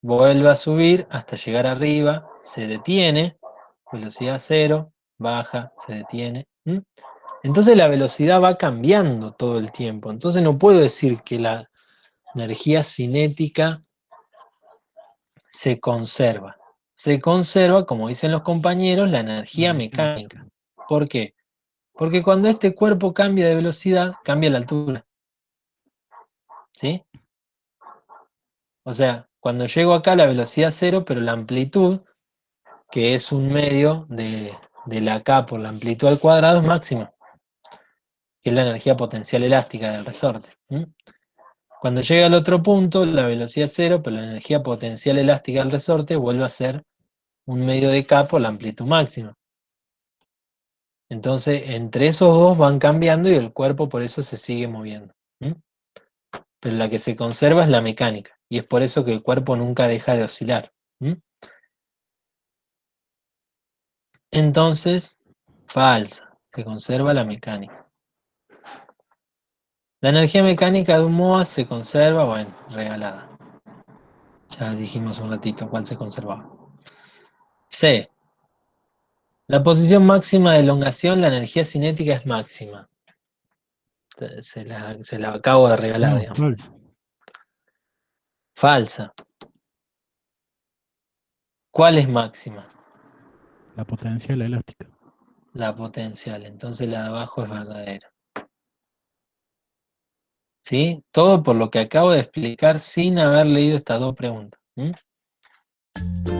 Vuelve a subir hasta llegar arriba, se detiene, velocidad 0, baja, se detiene. Entonces la velocidad va cambiando todo el tiempo. Entonces no puedo decir que la energía cinética se conserva. Se conserva, como dicen los compañeros, la energía mecánica. ¿Por qué? Porque cuando este cuerpo cambia de velocidad, cambia la altura. ¿Sí? O sea, cuando llego acá la velocidad 0, pero la amplitud, que es un medio de la K por la amplitud al cuadrado, es máxima, que es la energía potencial elástica del resorte. Cuando llega al otro punto, la velocidad es 0, pero la energía potencial elástica del resorte vuelve a ser un medio de K por la amplitud máxima. Entonces, entre esos dos van cambiando y el cuerpo por eso se sigue moviendo. Pero la que se conserva es la mecánica, y es por eso que el cuerpo nunca deja de oscilar. Entonces, falsa, se conserva la mecánica. La energía mecánica de un MOA se conserva, bueno, regalada. Ya dijimos un ratito cuál se conservaba. C. La posición máxima de elongación, la energía cinética es máxima. Se la acabo de regalar, No, digamos. falso. Falsa. ¿Cuál es máxima? La potencial elástica. La potencial. Entonces la de abajo es verdadera. ¿sí? Todo por lo que acabo de explicar sin haber leído estas dos preguntas. ¿Mm?